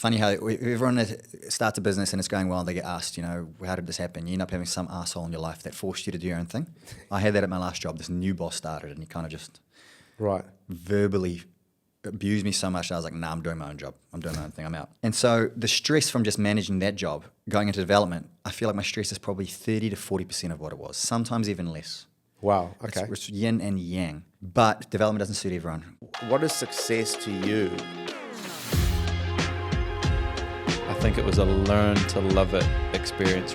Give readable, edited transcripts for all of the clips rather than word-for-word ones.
funny how everyone that starts a business and it's going well, they get asked, how did this happen? You end up having some asshole in your life that forced you to do your own thing. I had that at my last job. This new boss started and he kind of just verbally abused me so much that I was like, nah, I'm doing my own job. I'm doing my own thing. I'm out. And so the stress from just managing that job, going into development, I feel like my stress is probably 30 to 40% of what it was, sometimes even less. Wow, okay. It's yin and yang, but development doesn't suit everyone. What is success to you? I think it was a learn to love it experience.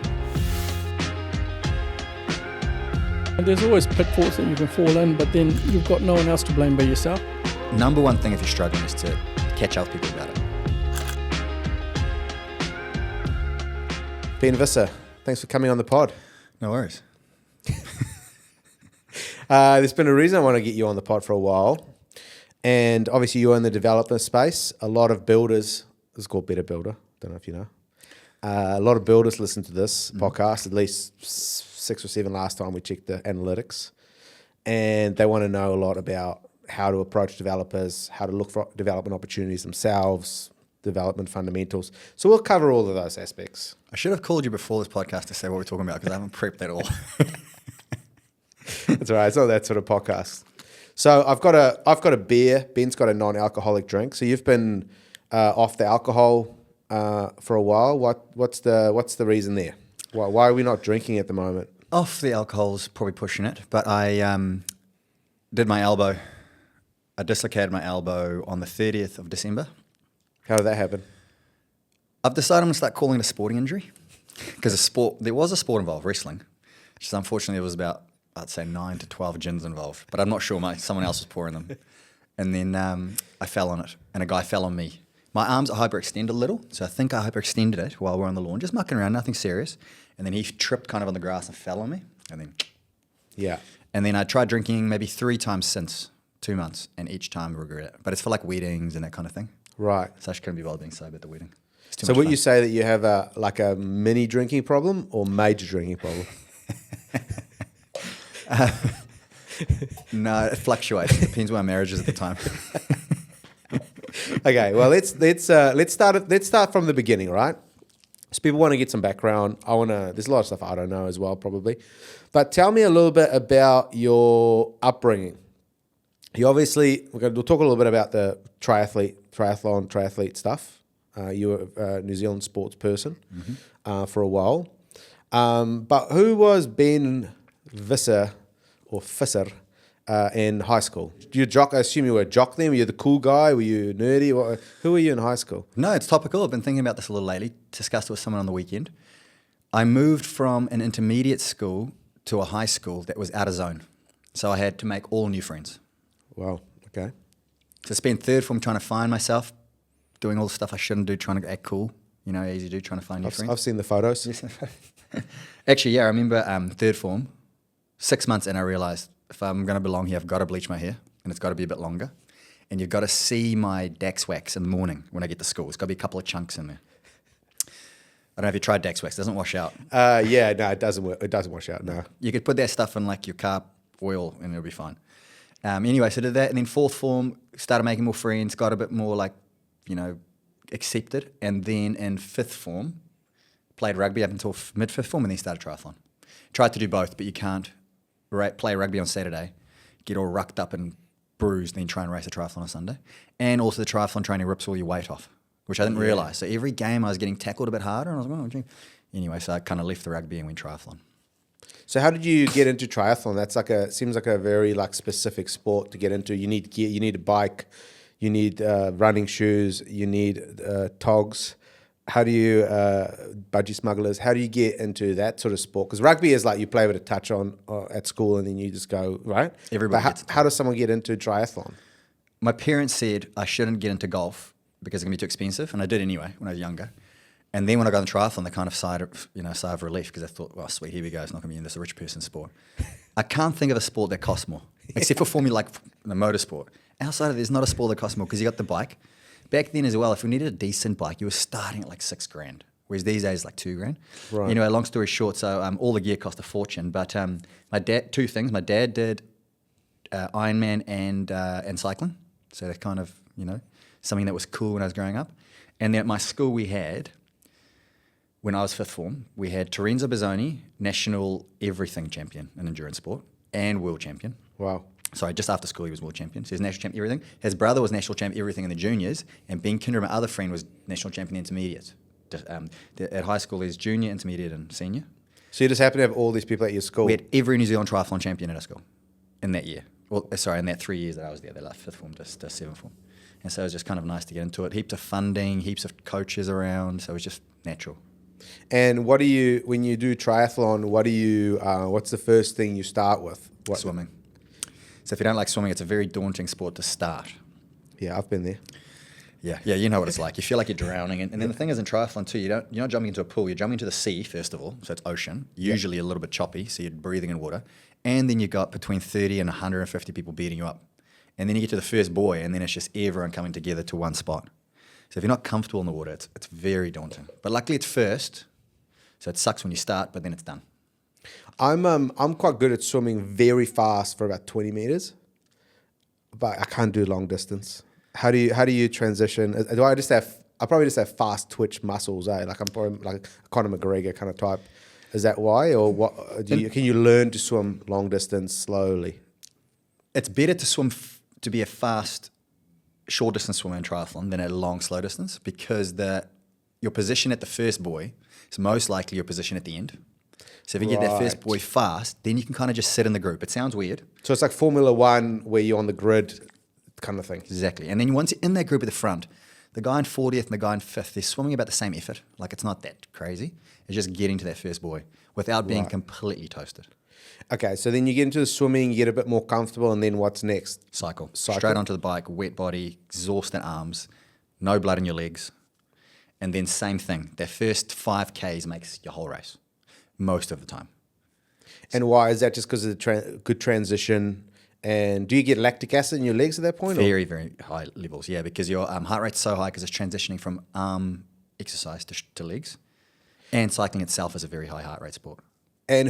And there's always pitfalls that you can fall in, but then you've got no one else to blame but yourself. Number one thing if you're struggling is to catch up with people about it. Ben Visser, thanks for coming on the pod. No worries. There's been a reason I want to get you on the pod for a while. And obviously you're in the developer space. A lot of builders, this is called Better Builder, don't know if you know. A lot of builders listen to this podcast, at least 6 or 7 last time we checked the analytics. And they want to know a lot about how to approach developers, how to look for development opportunities themselves, development fundamentals. So we'll cover all of those aspects. I should have called you before this podcast to say what we're talking about because I haven't prepped at all. That's all right. It's not that sort of podcast. So I've got a beer. Ben's got a non-alcoholic drink. So you've been off the alcohol for a while. What's the reason there? Why are we not drinking at the moment? Off the alcohol's probably pushing it, but I did my elbow. I dislocated my elbow on the 30th of December. How did that happen? I've decided I'm going to start calling it a sporting injury because there was a sport involved, wrestling. Just unfortunately, there was about, I'd say 9 to 12 gins involved, but I'm not sure. Someone else was pouring them. And then I fell on it, and a guy fell on me. My arms are hyperextended a little, so I think I hyperextended it while we're on the lawn, just mucking around, nothing serious. And then he tripped kind of on the grass and fell on me. And then I tried drinking maybe 3 times since 2 months, and each time I regret it. But it's for like weddings and that kind of thing. Right. So I just couldn't be bothered being sober at the wedding. So would you say that you have a mini drinking problem or major drinking problem? No, it fluctuates. It depends where my marriage is at the time. Okay, well let's start from the beginning, right? So people want to get some background. There's a lot of stuff I don't know as well, probably. But tell me a little bit about your upbringing. You obviously, we'll talk a little bit about the triathlete stuff. You were a New Zealand sports person for a while. But who was Ben Visser or Fisser in high school? I assume you were a jock then? Were you the cool guy? Were you nerdy? Who were you in high school? No, it's topical. I've been thinking about this a little lately. Discussed it with someone on the weekend. I moved from an intermediate school to a high school that was out of zone. So I had to make all new friends. Wow, okay. So I spent third form trying to find myself, doing all the stuff I shouldn't do, trying to act cool, how easy to do, trying to find new friends. I've seen the photos. Actually, yeah, I remember third form, 6 months in, I realised if I'm going to belong here, I've got to bleach my hair, and it's got to be a bit longer. And you've got to see my Dax wax in the morning when I get to school. It's got to be a couple of chunks in there. I don't know if you tried Dax wax. It doesn't wash out. Yeah, no, it doesn't work. It doesn't wash out, no. You could put that stuff in like your car oil and it'll be fine. Anyway, so did that. And then fourth form, started making more friends, got a bit more like, accepted. And then in fifth form, played rugby up until mid-fifth form and then started triathlon. Tried to do both, but you can't play rugby on Saturday, get all rucked up and bruised, then try and race a triathlon on Sunday. And also the triathlon training rips all your weight off, which I didn't realise. So every game I was getting tackled a bit harder, and I was like, oh, gee. Anyway, so I kind of left the rugby and went triathlon. So how did you get into triathlon? That's seems like a very specific sport to get into. You need gear, you need a bike, you need running shoes, you need togs. How do you, budgie smugglers, how do you get into that sort of sport? Because rugby is like you play with a touch on at school and then you just go, right? Everybody how does someone get into triathlon? My parents said I shouldn't get into golf because it's going to be too expensive, and I did anyway when I was younger. And then when I got into triathlon, they kind of sigh of relief because I thought, well, sweet, here we go. It's not going to be in this rich person sport. I can't think of a sport that costs more, except for formula like the motorsport. Outside of it, there's not a sport that costs more because you got the bike. Back then as well, if you needed a decent bike, you were starting at like $6,000, whereas these days like $2,000. Right. Anyway, long story short, so all the gear cost a fortune. But my dad, two things. My dad did Ironman and cycling, so that's kind of something that was cool when I was growing up. And then at my school we had, when I was fifth form, we had Terenzo Bizzoni, national everything champion in endurance sport and world champion. Wow. Sorry, just after school he was world champion. So he was national champion everything. His brother was national champion everything in the juniors, and Ben Kinder, my other friend, was national champion intermediate. At high school there's junior, intermediate and senior. So you just happen to have all these people at your school? We had every New Zealand triathlon champion at our school in that year. Well, sorry, in that 3 years that I was there, that last fifth form to seventh form. And so it was just kind of nice to get into it. Heaps of funding, heaps of coaches around, so it was just natural. And what do you, when you do triathlon, what's the first thing you start with? Swimming. So if you don't like swimming, it's a very daunting sport to start. Yeah, I've been there. Yeah, you know what it's like. You feel like you're drowning. And then the thing is in triathlon too, you're not jumping into a pool, you're jumping into the sea, first of all, so it's ocean, usually a little bit choppy, so you're breathing in water. And then you've got between 30 and 150 people beating you up. And then you get to the first buoy, and then it's just everyone coming together to one spot. So if you're not comfortable in the water, it's very daunting. But luckily it's first, so it sucks when you start, but then it's done. I'm quite good at swimming very fast for about 20 meters, but I can't do long distance. How do you transition? I probably just have fast twitch muscles, Like I'm probably like a Conor McGregor kind of type. Is that why, or what? Can you learn to swim long distance slowly? It's better to swim to be a fast, short distance swimmer in triathlon than a long, slow distance, because your position at the first buoy is most likely your position at the end. So if you get that first buoy fast, then you can kind of just sit in the group. It sounds weird. So it's like Formula One where you're on the grid kind of thing. Exactly. And then once you're in that group at the front, the guy in 40th and the guy in 5th, they're swimming about the same effort. Like it's not that crazy. It's just getting to that first buoy without being completely toasted. Okay, so then you get into the swimming, you get a bit more comfortable, and then what's next? Cycle. Straight onto the bike, wet body, exhausted arms, no blood in your legs. And then same thing. That first 5Ks makes your whole race, most of the time. And why? Is that just because of the good transition? And do you get lactic acid in your legs at that point? Very, very high levels, yeah, because your heart rate's so high because it's transitioning from arm exercise to legs. And cycling itself is a very high heart rate sport. And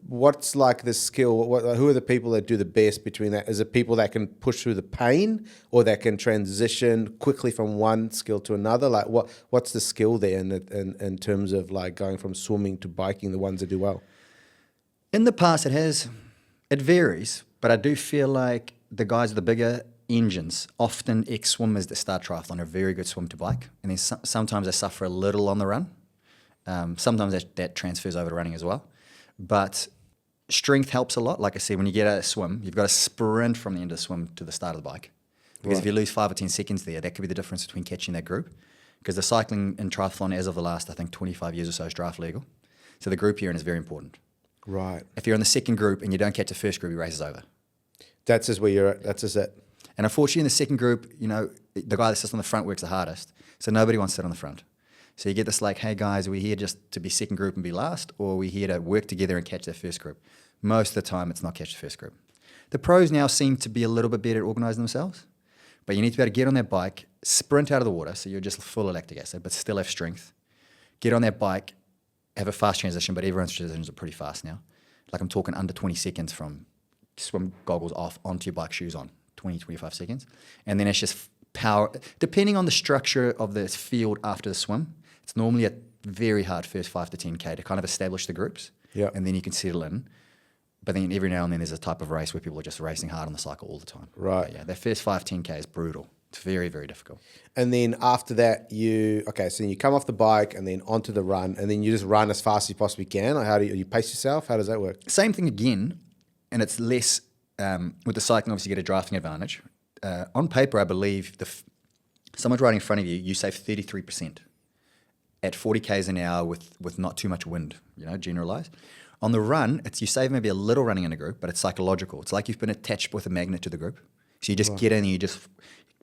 what's like the skill? Who are the people that do the best between that? Is it people that can push through the pain, or that can transition quickly from one skill to another? Like what's the skill there in terms of like going from swimming to biking? The ones that do well. In the past, it varies, but I do feel like the guys with the bigger engines, often ex-swimmers that start triathlon, are very good swim to bike, and then sometimes they suffer a little on the run. Sometimes that transfers over to running as well. But strength helps a lot. Like I said, when you get out of swim, you've got to sprint from the end of the swim to the start of the bike. Because if you lose 5 or 10 seconds there, that could be the difference between catching that group. Because the cycling in triathlon, as of the last, I think, 25 years or so, is draft legal. So the group you're in is very important. Right. If you're in the second group and you don't catch the first group, your race is over. That's just where you're at. That's just it. And unfortunately, in the second group, the guy that sits on the front works the hardest. So nobody wants to sit on the front. So you get this like, hey guys, are we here just to be second group and be last, or are we here to work together and catch that first group? Most of the time, it's not catch the first group. The pros now seem to be a little bit better at organising themselves, but you need to be able to get on that bike, sprint out of the water, so you're just full of lactic acid, but still have strength. Get on that bike, have a fast transition, but everyone's transitions are pretty fast now. Like I'm talking under 20 seconds from swim goggles off onto your bike shoes on, 20, 25 seconds. And then it's just power. Depending on the structure of the field after the swim, it's normally a very hard first 5 to 10K to kind of establish the groups. Yeah. And then you can settle in. But then every now and then there's a type of race where people are just racing hard on the cycle all the time. Right. But yeah, that first 5, 10K is brutal. It's very, very difficult. And then after that, so you come off the bike and then onto the run, and then you just run as fast as you possibly can. Like how do you pace yourself? How does that work? Same thing again, and it's less, with the cycling, obviously you get a drafting advantage. On paper, I believe someone's riding in front of you, you save 33%. At 40 k's an hour with not too much wind, generalized. On the run, you save maybe a little running in a group, but it's psychological. It's like you've been attached with a magnet to the group. So you just get in and you just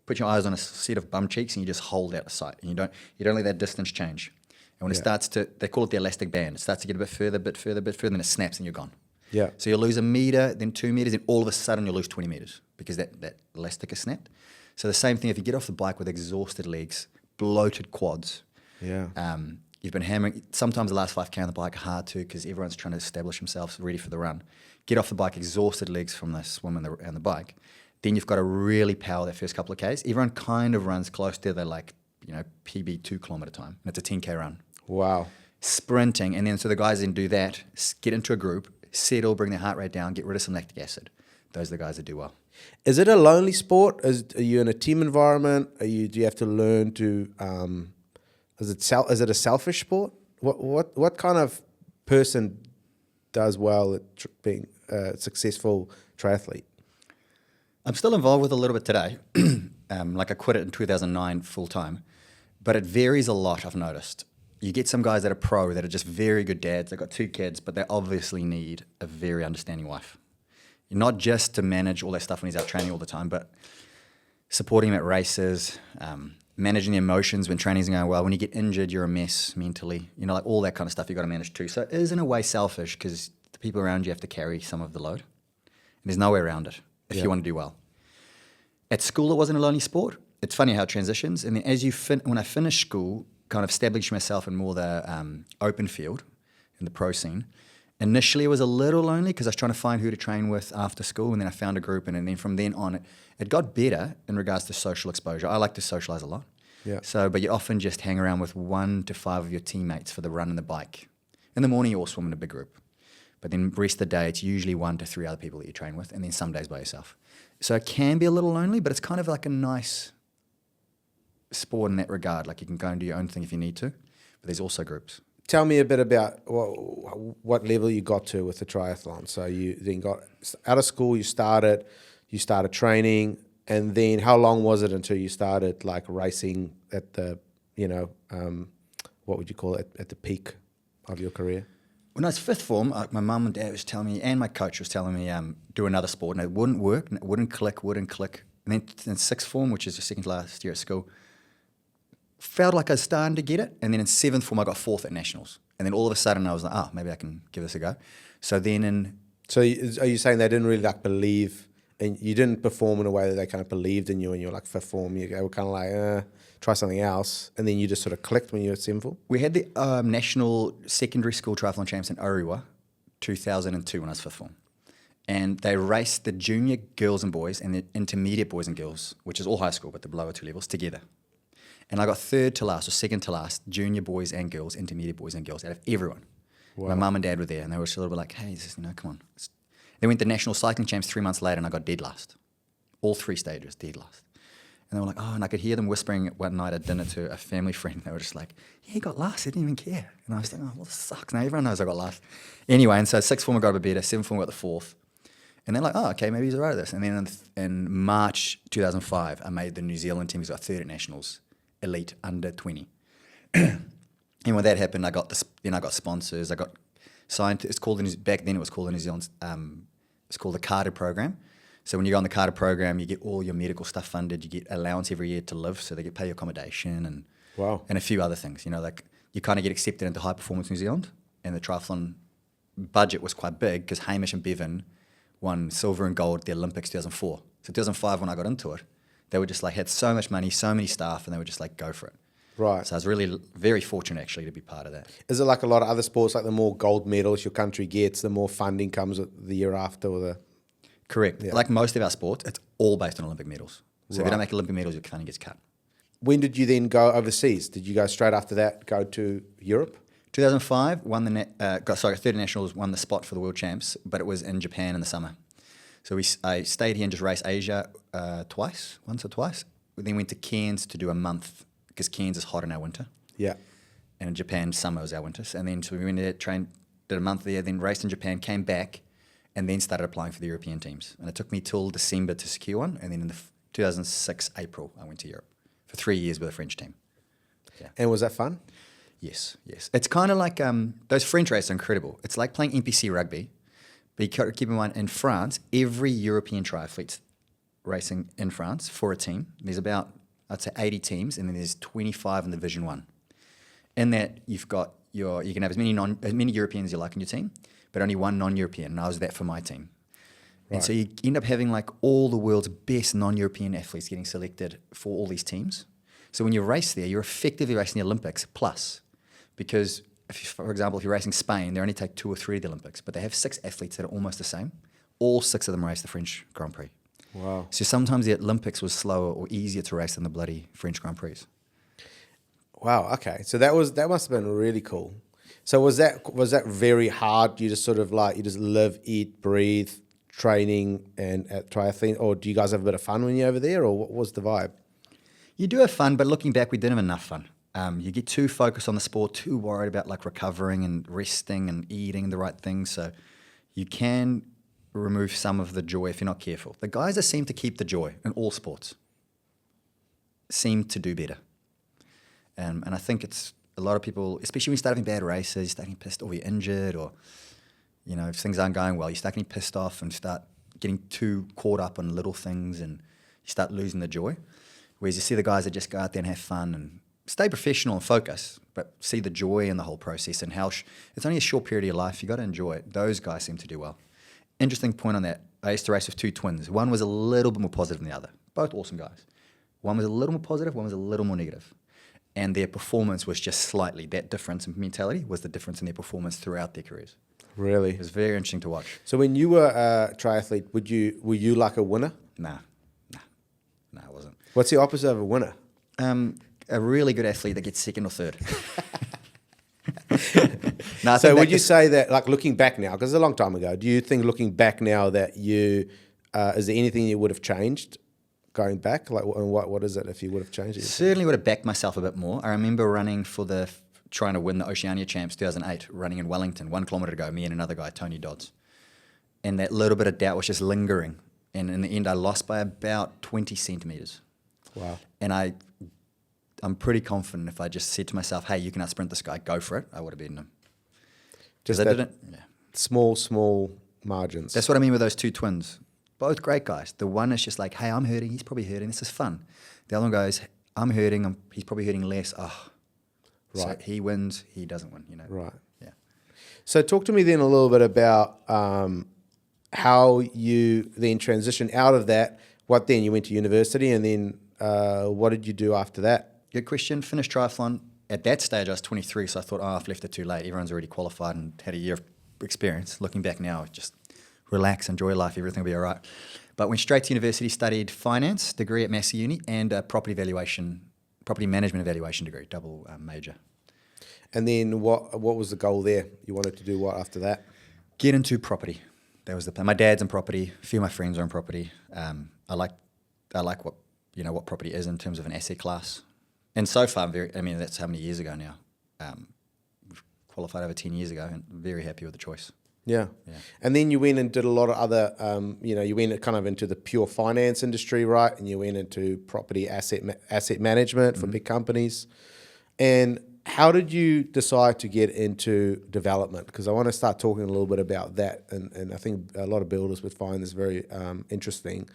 put your eyes on a set of bum cheeks and you just hold out of sight. And you don't let that distance change. And when it starts to, they call it the elastic band. It starts to get a bit further, then it snaps and you're gone. Yeah. So you'll lose a meter, then 2 meters, and all of a sudden you'll lose 20 meters because that elastic is snapped. So the same thing, if you get off the bike with exhausted legs, bloated quads, you've been hammering. Sometimes the last 5K on the bike are hard too because everyone's trying to establish themselves ready for the run. Get off the bike, exhausted legs from the swim and the bike. Then you've got to really power that first couple of Ks. Everyone kind of runs close to their like PB 2 kilometer time, and it's a 10K run. Wow. Sprinting, and then so the guys then do that, get into a group, settle, bring their heart rate down, get rid of some lactic acid. Those are the guys that do well. Is it a lonely sport? Are you in a team environment? Do you have to learn to? Is it a selfish sport? What kind of person does well at being a successful triathlete? I'm still involved with a little bit today. Like I quit it in 2009 full time, but it varies a lot. I've noticed. You get some guys that are pro that are just very good dads. They've got 2 kids, but they obviously need a very understanding wife. Not just to manage all that stuff when he's out training all the time, but supporting him at races, managing the emotions when training's going well. When you get injured, you're a mess mentally. Like all that kind of stuff you got to manage too. So it is in a way selfish because the people around you have to carry some of the load. And there's no way around it if you want to do well. At school, it wasn't a lonely sport. It's funny how it transitions. And then as when I finished school, kind of established myself in more the open field in the pro scene. Initially, it was a little lonely because I was trying to find who to train with after school, and then I found a group, and then from then on, it got better in regards to social exposure. I like to socialize a lot. Yeah. So, but you often just hang around with 1 to 5 of your teammates for the run and the bike. In the morning, you all swim in a big group. But then the rest of the day, it's usually 1 to 3 other people that you train with, and then some days by yourself. So it can be a little lonely, but it's kind of like a nice sport in that regard. Like you can go and do your own thing if you need to, but there's also groups. Tell me a bit about what level you got to with the triathlon. So you then got out of school, you started training, and then how long was it until you started like racing at the, what would you call it, at the peak of your career? When I was 5th form, my mum and dad was telling me, and my coach was telling me, do another sport, and it wouldn't work, and it wouldn't click. And then in 6th form, which is the second to last year at school, felt like I was starting to get it. And then in 7th form, I got 4th at nationals. And then all of a sudden, I was like, maybe I can give this a go. So then So are you saying they didn't really believe, and you didn't perform in a way that they kind of believed in you, and you're like 5th form, they were kind of like, try something else, and then you just sort of clicked when you were at 7th form? We had the national secondary school triathlon champs in Orewa, 2002 when I was 5th form. And they raced the junior girls and boys and the intermediate boys and girls, which is all high school, but the lower 2 levels, together. And I got 3rd to last or 2nd to last, junior boys and girls, intermediate boys and girls, out of everyone. Wow. My mum and dad were there, and they were just a little bit like, hey, come on. They went to national cycling champs 3 months later, and I got dead last. All 3 stages, dead last. And they were like, and I could hear them whispering one night at dinner to a family friend. They were just like, yeah, he got last. They didn't even care. And I was like, well, this sucks. Now everyone knows I got last. Anyway, and so 6th form I got a bit better, 7th form I got the 4th. And they're like, okay, maybe he's all right at this. And then in March 2005, I made the New Zealand team. He got 3rd at nationals, elite, under 20. And when that happened, I got sponsors. I got signed to, back then it was called the New Zealand, it's called the carded program. So when you go on the carded program, you get all your medical stuff funded. You get allowance every year to live, so they get pay your accommodation and and a few other things. Like you kind of get accepted into High Performance New Zealand, and the triathlon budget was quite big because Hamish and Bevan won silver and gold at the Olympics 2004. So 2005 when I got into it, they were just like had so much money, so many staff, and they were just like go for it. Right. So I was really very fortunate actually to be part of that. Is it like a lot of other sports, like the more gold medals your country gets, the more funding comes the year after, or the? Correct. Yeah. Like most of our sports, it's all based on Olympic medals. So if you Right. don't make Olympic medals, your funding gets cut. When did you then go overseas? Did you go straight after that, go to Europe? 2005, got 3rd at nationals, won the spot for the world champs, but it was in Japan in the summer. So I stayed here and just raced Asia once or twice. We then went to Cairns to do a month because Cairns is hot in our winter. Yeah. And in Japan, summer was our winter. And then so we went there, trained, did a month there, then raced in Japan, came back, and then started applying for the European teams. And it took me till December to secure one. And then in 2006, April, I went to Europe for 3 years with a French team. Yeah. And was that fun? Yes. It's kind of like, those French races are incredible. It's like playing NPC rugby. But you got to keep in mind, in France, every European triathlete's racing in France for a team. There's about, I'd say, 80 teams, and then there's 25 in Division 1. In that, you've got you can have as many Europeans as you like in your team, but only one non-European, and I was that for my team. Right. And so you end up having like all the world's best non-European athletes getting selected for all these teams. So when you race there, you're effectively racing the Olympics plus, because for example, if you're racing Spain, they only take 2 or 3 of the Olympics, but they have 6 athletes that are almost the same. All 6 of them race the French Grand Prix. Wow. So sometimes the Olympics was slower or easier to race than the bloody French Grand Prix. Wow. Okay. So that must have been really cool. So was that very hard? You just sort of like, you just live, eat, breathe, training and at triathlon, or do you guys have a bit of fun when you're over there, or what was the vibe? You do have fun, but looking back, we didn't have enough fun. You get too focused on the sport, too worried about like recovering and resting and eating the right things. So you can remove some of the joy if you're not careful. The guys that seem to keep the joy in all sports seem to do better. And I think it's a lot of people, especially when you start having bad races, you start getting pissed off, or you're injured, or if things aren't going well, you start getting pissed off and start getting too caught up on little things, and you start losing the joy. Whereas you see the guys that just go out there and have fun and stay professional and focus, but see the joy in the whole process and how it's only a short period of your life. You got to enjoy it. Those guys seem to do well. Interesting point on that. I used to race with two twins. One was a little bit more positive than the other. Both awesome guys. One was a little more positive. One was a little more negative. And their performance was just slightly, that difference in mentality was the difference in their performance throughout their careers. Really? It was very interesting to watch. So when you were a triathlete, were you like a winner? Nah, I wasn't. What's the opposite of a winner? A really good athlete that gets second or third. So would you say that, like looking back now, because it's a long time ago, do you think looking back now that is there anything you would have changed going back? Like, and what is it if you would have changed it? Certainly would have backed myself a bit more. I remember running trying to win the Oceania Champs 2008, running in Wellington, 1 kilometre to go, me and another guy, Tony Dodds. And that little bit of doubt was just lingering. And in the end, I lost by about 20 centimetres. Wow. And I'm pretty confident if I just said to myself, hey, you can outsprint this guy, go for it, I would have beaten him. Just I that didn't. Yeah. small margins. That's what I mean with those two twins. Both great guys. The one is just like, hey, I'm hurting, he's probably hurting, this is fun. The other one goes, I'm hurting, he's probably hurting less. Oh, right. So he wins, he doesn't win, Right. Yeah. So talk to me then a little bit about how you then transitioned out of that. What then? You went to university, and then what did you do after that? Good question. Finished triathlon. At that stage, I was 23, so I thought, I've left it too late. Everyone's already qualified and had a year of experience. Looking back now, just relax, enjoy life, everything will be all right. But went straight to university, studied finance, degree at Massey Uni, and a property management evaluation degree, double major. And then what was the goal there? You wanted to do what after that? Get into property. That was the plan. My dad's in property. A few of my friends are in property. I like what what property is in terms of an asset class. And so far, that's how many years ago now. We've qualified over 10 years ago, and very happy with the choice. Yeah. And then you went and did a lot of other, you went kind of into the pure finance industry, right? And you went into property asset management for big companies. And how did you decide to get into development? Because I want to start talking a little bit about that. And I think a lot of builders would find this very interesting.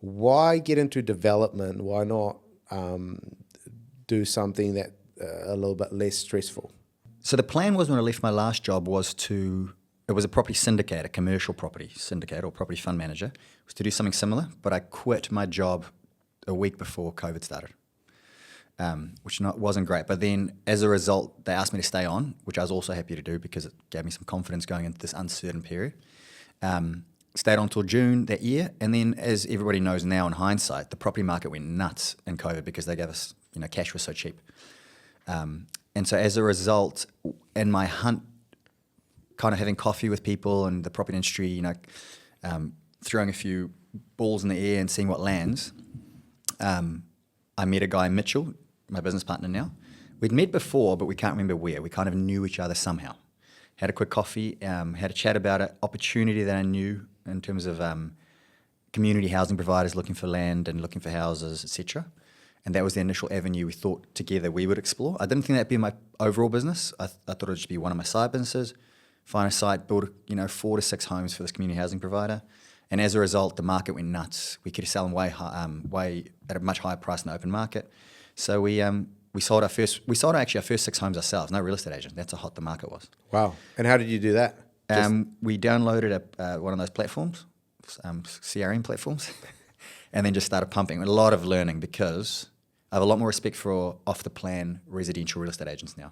Why get into development? Why not do something that a little bit less stressful? So the plan was, when I left my last job, it was a property syndicate, a commercial property syndicate or property fund manager, was to do something similar, but I quit my job a week before COVID started, which wasn't great. But then as a result, they asked me to stay on, which I was also happy to do because it gave me some confidence going into this uncertain period. Stayed on till June that year, and then as everybody knows now in hindsight, the property market went nuts in COVID because they gave us, cash was so cheap. And so as a result, in my hunt, kind of having coffee with people in the property industry, throwing a few balls in the air and seeing what lands, I met a guy, Mitchell, my business partner now. We'd met before, but we can't remember where. We kind of knew each other somehow. Had a quick coffee, had a chat about an opportunity that I knew in terms of community housing providers looking for land and looking for houses, etc. And that was the initial avenue we thought together we would explore. I didn't think that'd be my overall business. I thought it would just be one of my side businesses. Find a site, build 4 to 6 homes for this community housing provider. And as a result, the market went nuts. We could sell them way at a much higher price in the open market. So we sold our first 6 homes ourselves. No real estate agent. That's how hot the market was. Wow. And how did you do that? We downloaded one of those platforms, CRM platforms, and then just started pumping. A lot of learning, because I have a lot more respect for off-the-plan residential real estate agents now.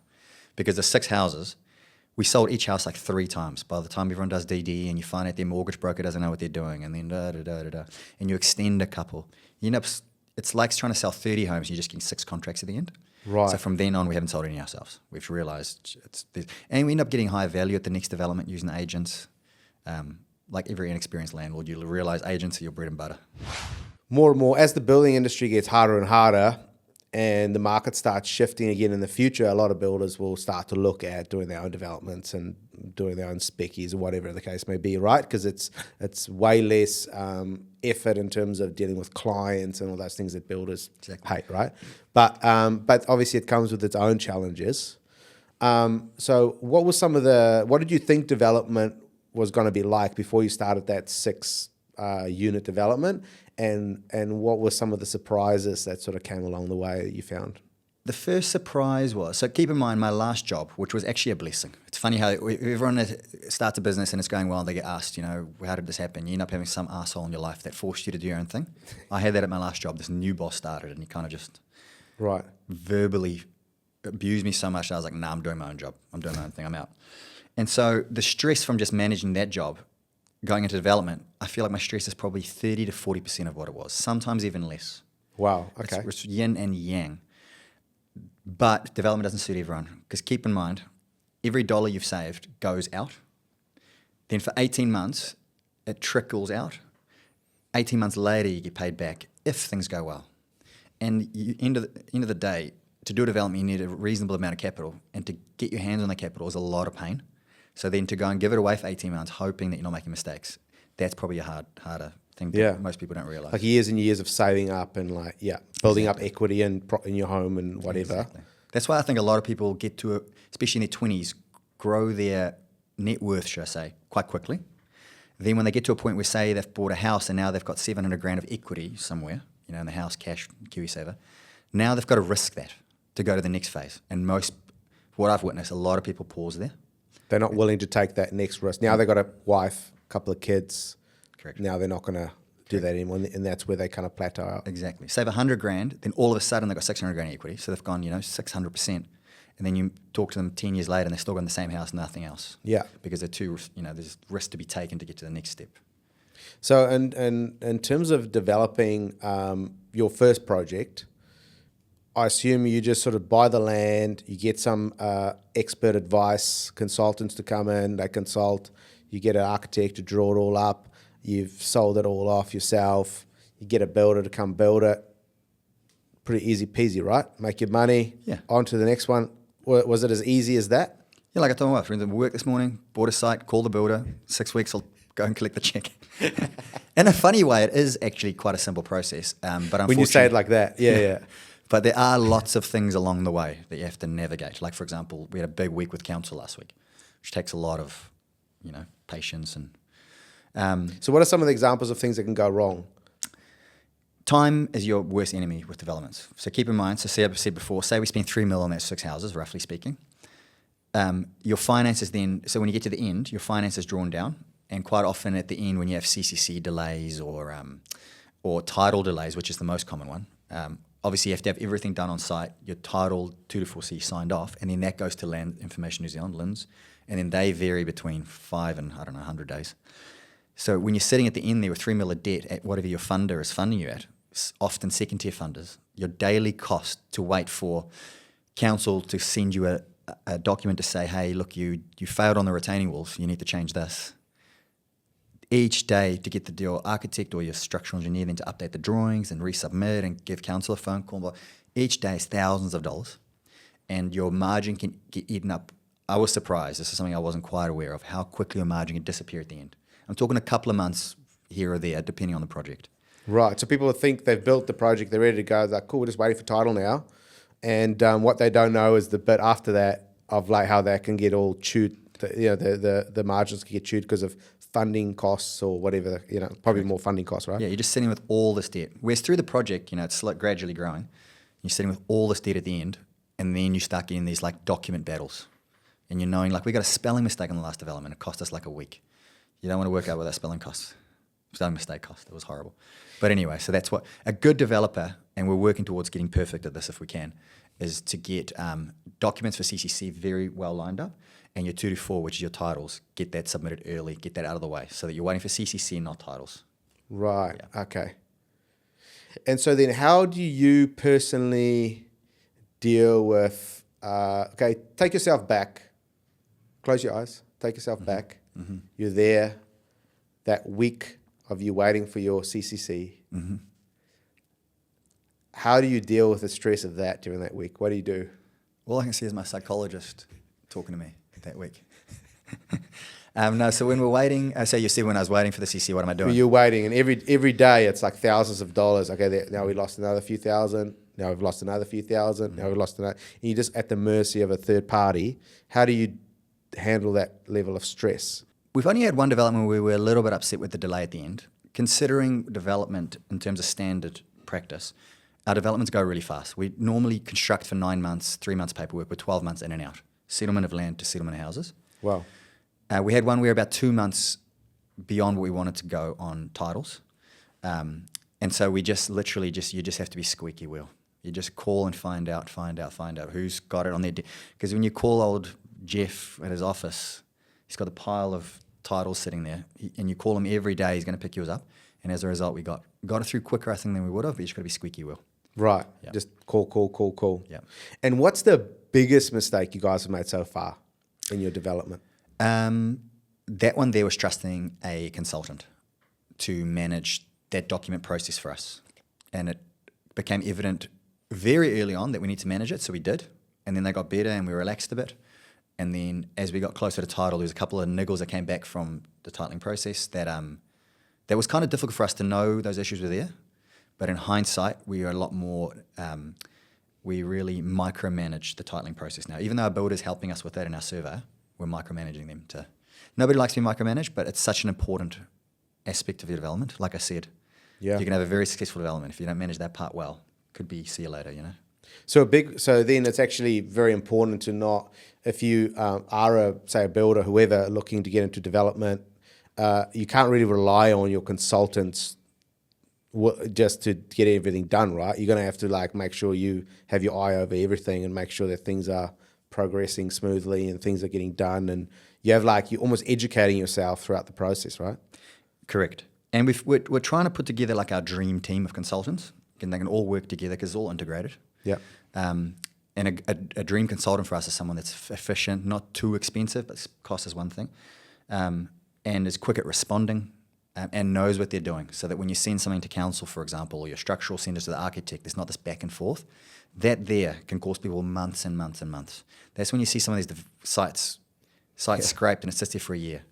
Because the 6 houses, we sold each house like 3 times. By the time everyone does DD and you find out their mortgage broker doesn't know what they're doing, and then and you extend a couple. You end up, it's like trying to sell 30 homes and you're just getting 6 contracts at the end. Right. So from then on, we haven't sold any ourselves. We've realized and we end up getting higher value at the next development using agents. Like every inexperienced landlord, you'll realize agents are your bread and butter. More and more, as the building industry gets harder and harder and the market starts shifting again in the future, a lot of builders will start to look at doing their own developments and doing their own speckies or whatever the case may be, right? Because it's way less effort in terms of dealing with clients and all those things that builders hate, right? But obviously it comes with its own challenges. So what did you think development was going to be like before you started that 6 unit development, and what were some of the surprises that sort of came along the way that you found? The first surprise was, so keep in mind my last job, which was actually a blessing. It's funny how everyone that starts a business and it's going well, they get asked, how did this happen? You end up having some asshole in your life that forced you to do your own thing. I had that at my last job. This new boss started and he kind of just verbally abused me so much that I was like, nah, I'm doing my own job. I'm doing my own thing. I'm out. And so the stress from just managing that job, going into development, I feel like my stress is probably 30 to 40% of what it was, sometimes even less. Wow, okay. It's yin and yang. But development doesn't suit everyone, because keep in mind, every dollar you've saved goes out. Then for 18 months, it trickles out. 18 months later, you get paid back if things go well. And end of the day, to do a development, you need a reasonable amount of capital. And to get your hands on the capital is a lot of pain. So then to go and give it away for 18 months, hoping that you're not making mistakes, that's probably a harder thing that most people don't realize. Like years and years of saving up and building up equity in your home and whatever. Exactly. That's why I think a lot of people get to, especially in their 20s, grow their net worth, should I say, quite quickly. Then when they get to a point where, say, they've bought a house and now they've got 700 grand of equity somewhere, in the house, cash, KiwiSaver, now they've got to risk that to go to the next phase. And what I've witnessed, a lot of people pause there. They're not willing to take that next risk. Now they've got a wife, a couple of kids. Correct. Now they're not going to do that anymore, and that's where they kind of plateau out. Exactly. Save 100 grand, then all of a sudden they've got 600 grand equity, so they've gone, 600%. And then you talk to them 10 years later and they're still got the same house, nothing else. Yeah. Because they're there's risk to be taken to get to the next step. So, and in terms of developing your first project, I assume you just sort of buy the land, you get some expert advice, consultants to come in, they consult, you get an architect to draw it all up, you've sold it all off yourself, you get a builder to come build it. Pretty easy peasy, right? Make your money, on to the next one. Was it as easy as that? Yeah, like I told my wife, we work this morning, bought a site, called the builder, 6 weeks I'll go and collect the check. In a funny way, it is actually quite a simple process. But unfortunately, when you say it like that, yeah. But there are lots of things along the way that you have to navigate. Like, for example, we had a big week with council last week, which takes a lot of, patience. And so what are some of the examples of things that can go wrong? Time is your worst enemy with developments. So keep in mind, say I said before, say we spend 3 million on those 6 houses, roughly speaking. Your finances then, so when you get to the end, your finances drawn down. And quite often at the end, when you have CCC delays or title delays, which is the most common one, obviously you have to have everything done on site, your title 2 to 4C signed off, and then that goes to Land Information New Zealand, LINZ, and then they vary between 5 and, 100 days. So when you're sitting at the end there with 3 million of debt at whatever your funder is funding you at, often second-tier funders, your daily cost to wait for council to send you a document to say, hey, look, you failed on the retaining walls, you need to change this. Each day to get your architect or your structural engineer then to update the drawings and resubmit and give council a phone call. Each day is thousands of dollars, and your margin can get eaten up. I was surprised. This is something I wasn't quite aware of, how quickly your margin can disappear at the end. I'm talking a couple of months here or there, depending on the project. Right. So people think they've built the project, they're ready to go. They're like, cool, we're just waiting for title now. And what they don't know is the bit after that of like how that can get all chewed. The margins can get chewed because of funding costs or whatever, probably more funding costs, right? Yeah, you're just sitting with all this debt. Whereas through the project, it's like gradually growing. You're sitting with all this debt at the end, and then you start getting these like document battles. And you're knowing like we got a spelling mistake on the last development. It cost us like a week. You don't want to work out what that spelling cost. Spelling mistake cost. It was horrible. But anyway, so that's what a good developer, and we're working towards getting perfect at this if we can, is to get documents for CCC very well lined up. And your 2 to 4, which is your titles, get that submitted early, get that out of the way so that you're waiting for CCC and not titles. Right, okay. And so then how do you personally deal with, okay, take yourself back, close your eyes, take yourself back. You're there, that week of you waiting for your CCC. How do you deal with the stress of that during that week? What do you do? All I can see is my psychologist talking to me that week. No, so when we're waiting, so you see when I was waiting for the CC, what am I doing? You're waiting, and every day it's like thousands of dollars. Okay, now we lost another few thousand. Now we've lost another few thousand. Now we've lost another. And you're just at the mercy of a third party. How do you handle that level of stress? We've only had one development where we were a little bit upset with the delay at the end. Considering development in terms of standard practice, our developments go really fast. We normally construct for 9 months, 3 months paperwork, with 12 months in and out. Settlement of land to settlement of houses. Wow. We had one where about 2 months beyond what we wanted to go on titles. And so we just literally you just have to be squeaky wheel. You just call and find out who's got it on their... Because when you call old Jeff at his office, he's got a pile of titles sitting there, and you call him every day, he's going to pick yours up. And as a result, we got it through quicker, I think, than we would have, but you just got to be squeaky wheel. Right. Yeah. Just call. Yeah. And what's the biggest mistake you guys have made so far in your development? That one there was trusting a consultant to manage that document process for us. And it became evident very early on that we need to manage it, so we did. And then they got better and we relaxed a bit. And then as we got closer to title, there was a couple of niggles that came back from the titling process that was kind of difficult for us to know those issues were there. But in hindsight, we are a lot more, we really micromanage the titling process now. Even though our builder's helping us with that in our survey, we're micromanaging them to... Nobody likes to be micromanaged, but it's such an important aspect of your development. Like I said, Yeah. you can have a very successful development. If you don't manage that part well, could be see you later, you know? So then it's actually very important to not, if you are a builder, whoever looking to get into development, you can't really rely on your consultants just to get everything done, right? You're going to have to make sure you have your eye over everything and make sure that things are progressing smoothly and things are getting done, and you have you're almost educating yourself throughout the process, right? Correct. And we're trying to put together our dream team of consultants, and they can all work together because it's all integrated. Yeah. And a dream consultant for us is someone that's efficient, not too expensive, but cost is one thing, and is quick at responding and knows what they're doing. So that when you send something to council, for example, or your structural send it to the architect, there's not this back and forth. That there can cost people months and months and months. That's when you see some of these sites scraped and it sits there for a year.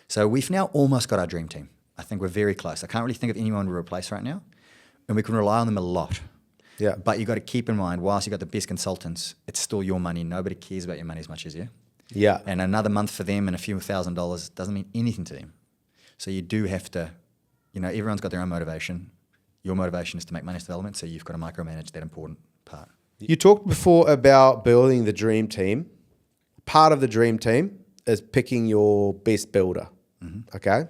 So we've now almost got our dream team. I think we're very close. I can't really think of anyone to replace right now, and we can rely on them a lot. Yeah. But you've got to keep in mind, whilst you've got the best consultants, it's still your money. Nobody cares about your money as much as you. Yeah. And another month for them and a few $1,000 doesn't mean anything to them. So you do have to, everyone's got their own motivation. Your motivation is to make money as development, so you've got to micromanage that important part. You talked before about building the dream team. Part of the dream team is picking your best builder. Mm-hmm. Okay?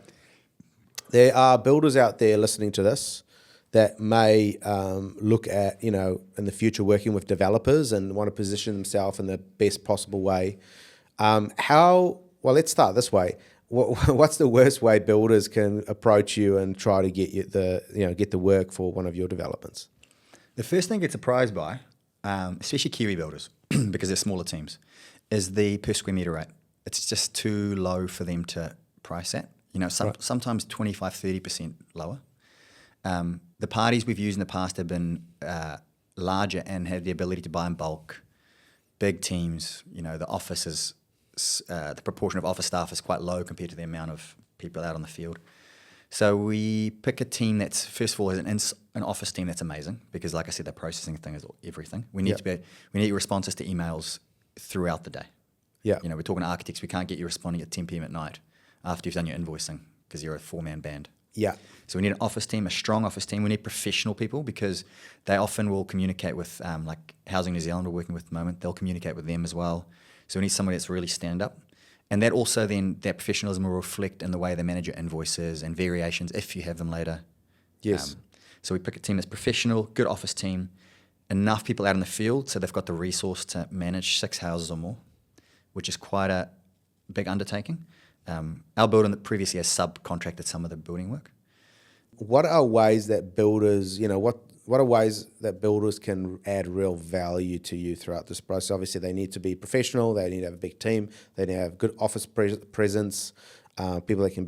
There are builders out there listening to this that may look at, in the future working with developers and want to position themselves in the best possible way. Let's start this way. What's the worst way builders can approach you and try to get get the work for one of your developments? The first thing I get surprised by, especially Kiwi builders, because they're smaller teams, is the per square metre rate. It's just too low for them to price at. Sometimes 25, 30% lower. The parties we've used in the past have been larger and have the ability to buy in bulk. Big teams, the offices, the proportion of office staff is quite low compared to the amount of people out on the field. So we pick a team that's, first of all, is an office team that's amazing because, like I said, the processing thing is everything. We need we need responses to emails throughout the day. Yeah. We're talking to architects. We can't get you responding at 10 p.m. at night after you've done your invoicing because you're a 4-man band. Yeah. So we need an office team, a strong office team. We need professional people because they often will communicate with, Housing New Zealand we're working with at the moment. They'll communicate with them as well. So we need somebody that's really stand up. And that also then, that professionalism will reflect in the way they manage your invoices and variations if you have them later. Yes. So we pick a team that's professional, good office team, enough people out in the field so they've got the resource to manage 6 houses or more, which is quite a big undertaking. Our builder previously has subcontracted some of the building work. What are ways that builders, ways that builders can add real value to you throughout this process? Obviously, they need to be professional. They need to have a big team. They need to have good office presence. People that can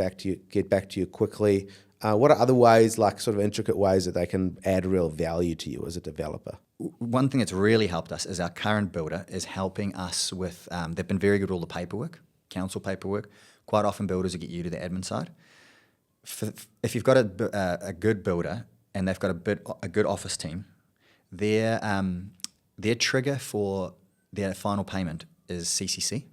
get back to you quickly. What are other ways, like sort of intricate ways, that they can add real value to you as a developer? One thing that's really helped us is our current builder is helping us with, they've been very good at all the paperwork, council paperwork. Quite often builders will get you to the admin side. If you've got a good builder and they've got a good office team, their trigger for their final payment is CCC.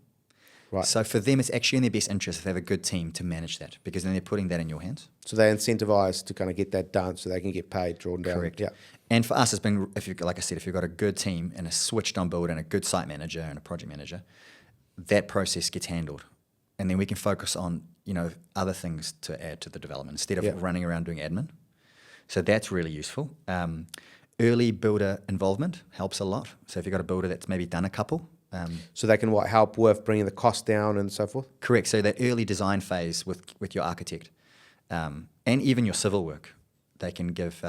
Right. So for them, it's actually in their best interest if they have a good team to manage that, because then they're putting that in your hands. So they incentivize to kind of get that done so they can get paid, drawn down. Correct. Yeah. And for us, it's been, like I said, if you've got a good team and a switched on builder and a good site manager and a project manager, that process gets handled. And then we can focus on, other things to add to the development instead of running around doing admin. So that's really useful. Early builder involvement helps a lot. So if you've got a builder that's maybe done a couple. So they can help with bringing the cost down and so forth? Correct. So that early design phase with your architect and even your civil work, they can give,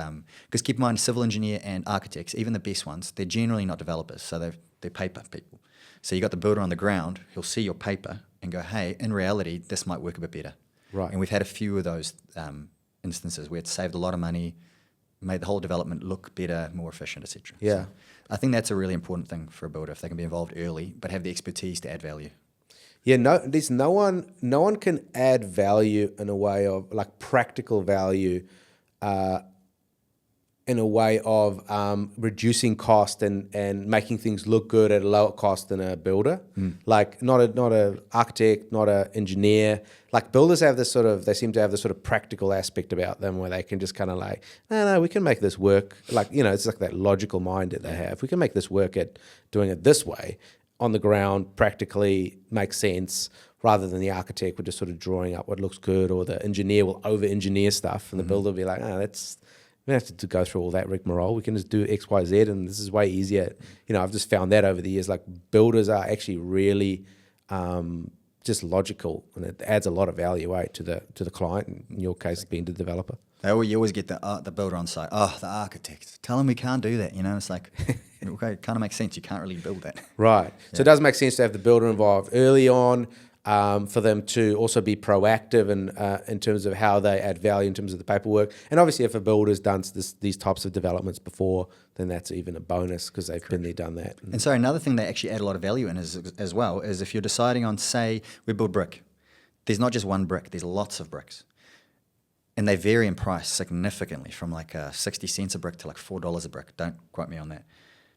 because keep in mind, civil engineer and architects, even the best ones, they're generally not developers. So they're paper people. So you got the builder on the ground, he'll see your paper and go, hey, in reality, this might work a bit better. Right. And we've had a few of those instances where it's saved a lot of money, made the whole development look better, more efficient, etc. Yeah. So I think that's a really important thing for a builder, if they can be involved early, but have the expertise to add value. Yeah, no one can add value in a way of like practical value, in a way of reducing cost and making things look good at a lower cost than a builder. Like not a architect, not an engineer. Like builders have this they seem to have this sort of practical aspect about them where they can just kind of like, no, we can make this work. Like, it's like that logical mind that they have. We can make this work at doing it this way on the ground, practically makes sense, rather than the architect would just sort of drawing up what looks good, or the engineer will over-engineer stuff and the builder will be like, we don't have to go through all that rigmarole. We can just do X, Y, Z, and this is way easier. I've just found that over the years, like builders are actually really just logical, and it adds a lot of value to the client. In your case, being the developer. You always get the builder on site. Oh, the architect. Tell him we can't do that. It's like, okay, it kind of makes sense. You can't really build that. Right. So it does make sense to have the builder involved early on. For them to also be proactive in terms of how they add value in terms of the paperwork. And obviously if a builder's done these types of developments before, then that's even a bonus because they've been there, done that. And so another thing they actually add a lot of value in as well is if you're deciding on, say, we build brick. There's not just one brick, there's lots of bricks. And they vary in price significantly from like 60 cents a brick to like $4 a brick. Don't quote me on that.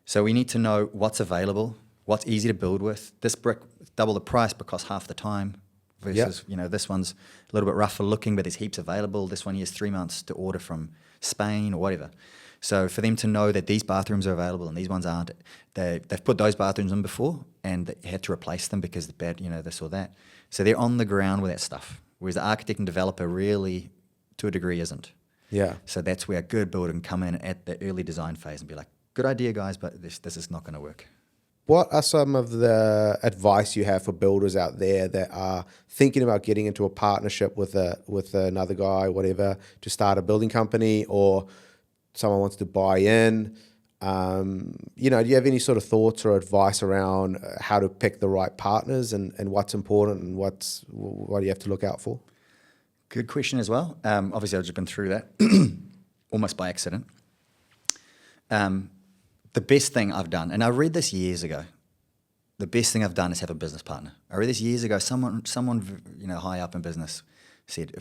So we need to know what's available, what's easy to build with. This brick, double the price because half the time versus, this one's a little bit rougher looking, but there's heaps available. This one has 3 months to order from Spain or whatever. So for them to know that these bathrooms are available and these ones aren't, they've put those bathrooms in before and they had to replace them because the bad, this or that. So they're on the ground with that stuff. Whereas the architect and developer really, to a degree, isn't. Yeah. So that's where a good builder can come in at the early design phase and be like, good idea, guys, but this is not going to work. What are some of the advice you have for builders out there that are thinking about getting into a partnership with another guy, whatever, to start a building company, or someone wants to buy in? Do you have any sort of thoughts or advice around how to pick the right partners and what's important and what do you have to look out for? Good question as well. Obviously, I've just been through that almost by accident. The best thing I've done, and I read this years ago, the best thing I've done is have a business partner. I read this years ago. Someone high up in business said,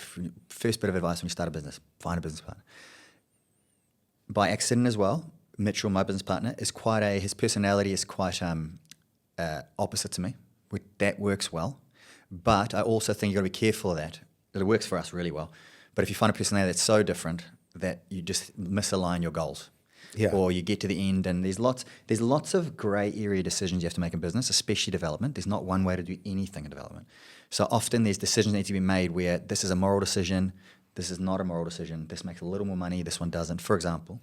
first bit of advice when you start a business, find a business partner. By accident as well, Mitchell, my business partner, his personality is quite opposite to me. That works well. But I also think you've got to be careful of that. It works for us really well. But if you find a personality that's so different that you just misalign your goals, or you get to the end and there's lots of grey area decisions you have to make in business, especially development. There's not one way to do anything in development. So often there's decisions that need to be made where this is a moral decision, this is not a moral decision, this makes a little more money, this one doesn't, for example.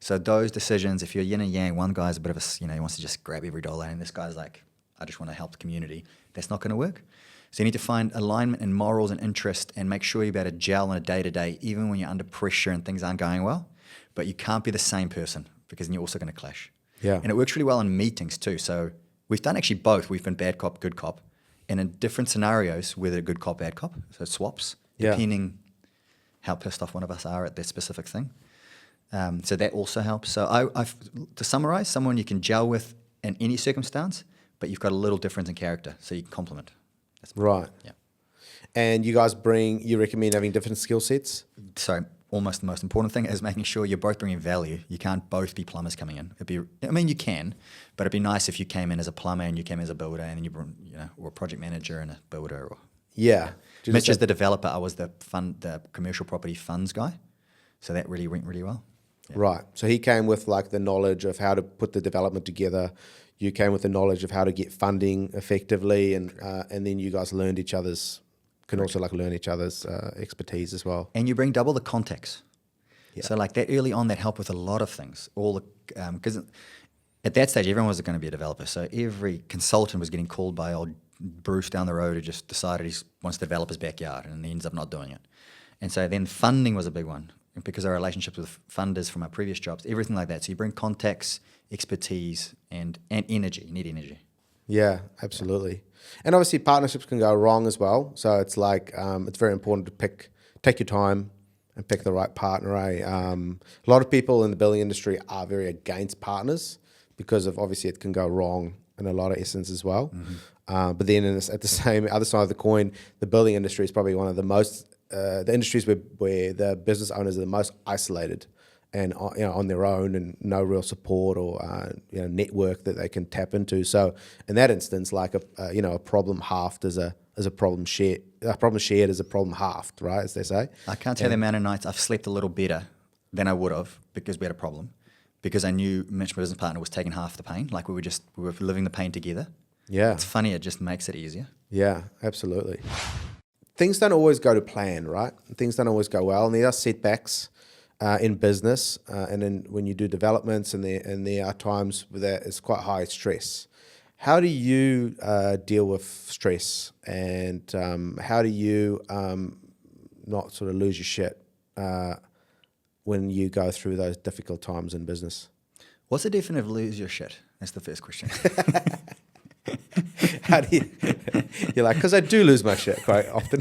So those decisions, if you're yin and yang, one guy's a bit of a, he wants to just grab every dollar, and this guy's like, I just want to help the community, that's not going to work. So you need to find alignment in morals and interest and make sure you're able to gel on a day-to-day, even when you're under pressure and things aren't going well. but you can't be the same person because then you're also going to clash. Yeah. And it works really well in meetings too. So we've done actually both. We've been bad cop, good cop, and in different scenarios, whether good cop, bad cop. So it swaps depending how pissed off one of us are at that specific thing. So that also helps. So to summarize, someone you can gel with in any circumstance, but you've got a little difference in character, so you can complement. Right. Yeah. And you guys you recommend having different skill sets? So almost the most important thing is making sure you're both bringing value. You can't both be plumbers coming in. You can, but it'd be nice if you came in as a plumber and you came as a builder, and then or a project manager and a builder. Or Mitch is the developer. I was the commercial property funds guy. So that really went really well. Yeah. Right. So he came with like the knowledge of how to put the development together. You came with the knowledge of how to get funding effectively, and then you guys learn each other's expertise as well. And you bring double the contacts. Yeah. So like that early on, that helped with a lot of things. Because at that stage, everyone was going to be a developer. So every consultant was getting called by old Bruce down the road who just decided he wants to develop his backyard, and he ends up not doing it. And so then funding was a big one, because our relationships with funders from our previous jobs, everything like that. So you bring contacts, expertise, and energy. You need energy. Yeah, absolutely. And obviously partnerships can go wrong as well. So it's like it's very important to take your time and pick the right partner. A lot of people in the building industry are very against partners because of obviously it can go wrong in a lot of essence as well. Mm-hmm. But then at the same other side of the coin, the building industry is probably one of the most the industries where the business owners are the most isolated and on their own, and no real support or network that they can tap into. So in that instance, like a problem halved is a problem shared. A problem shared is a problem halved, right? As they say. I can't tell you the amount of nights I've slept a little better than I would have because we had a problem, because I knew Mitch, my business partner, was taking half the pain. Like we were living the pain together. Yeah, it's funny. It just makes it easier. Yeah, absolutely. Things don't always go to plan, right? Things don't always go well, and there are setbacks in business, and then when you do developments, and there are times where there is quite high stress. How do you deal with stress, and how do you not sort of lose your shit when you go through those difficult times in business? What's the definition of lose your shit? That's the first question. How do you're like, because I do lose my shit quite often.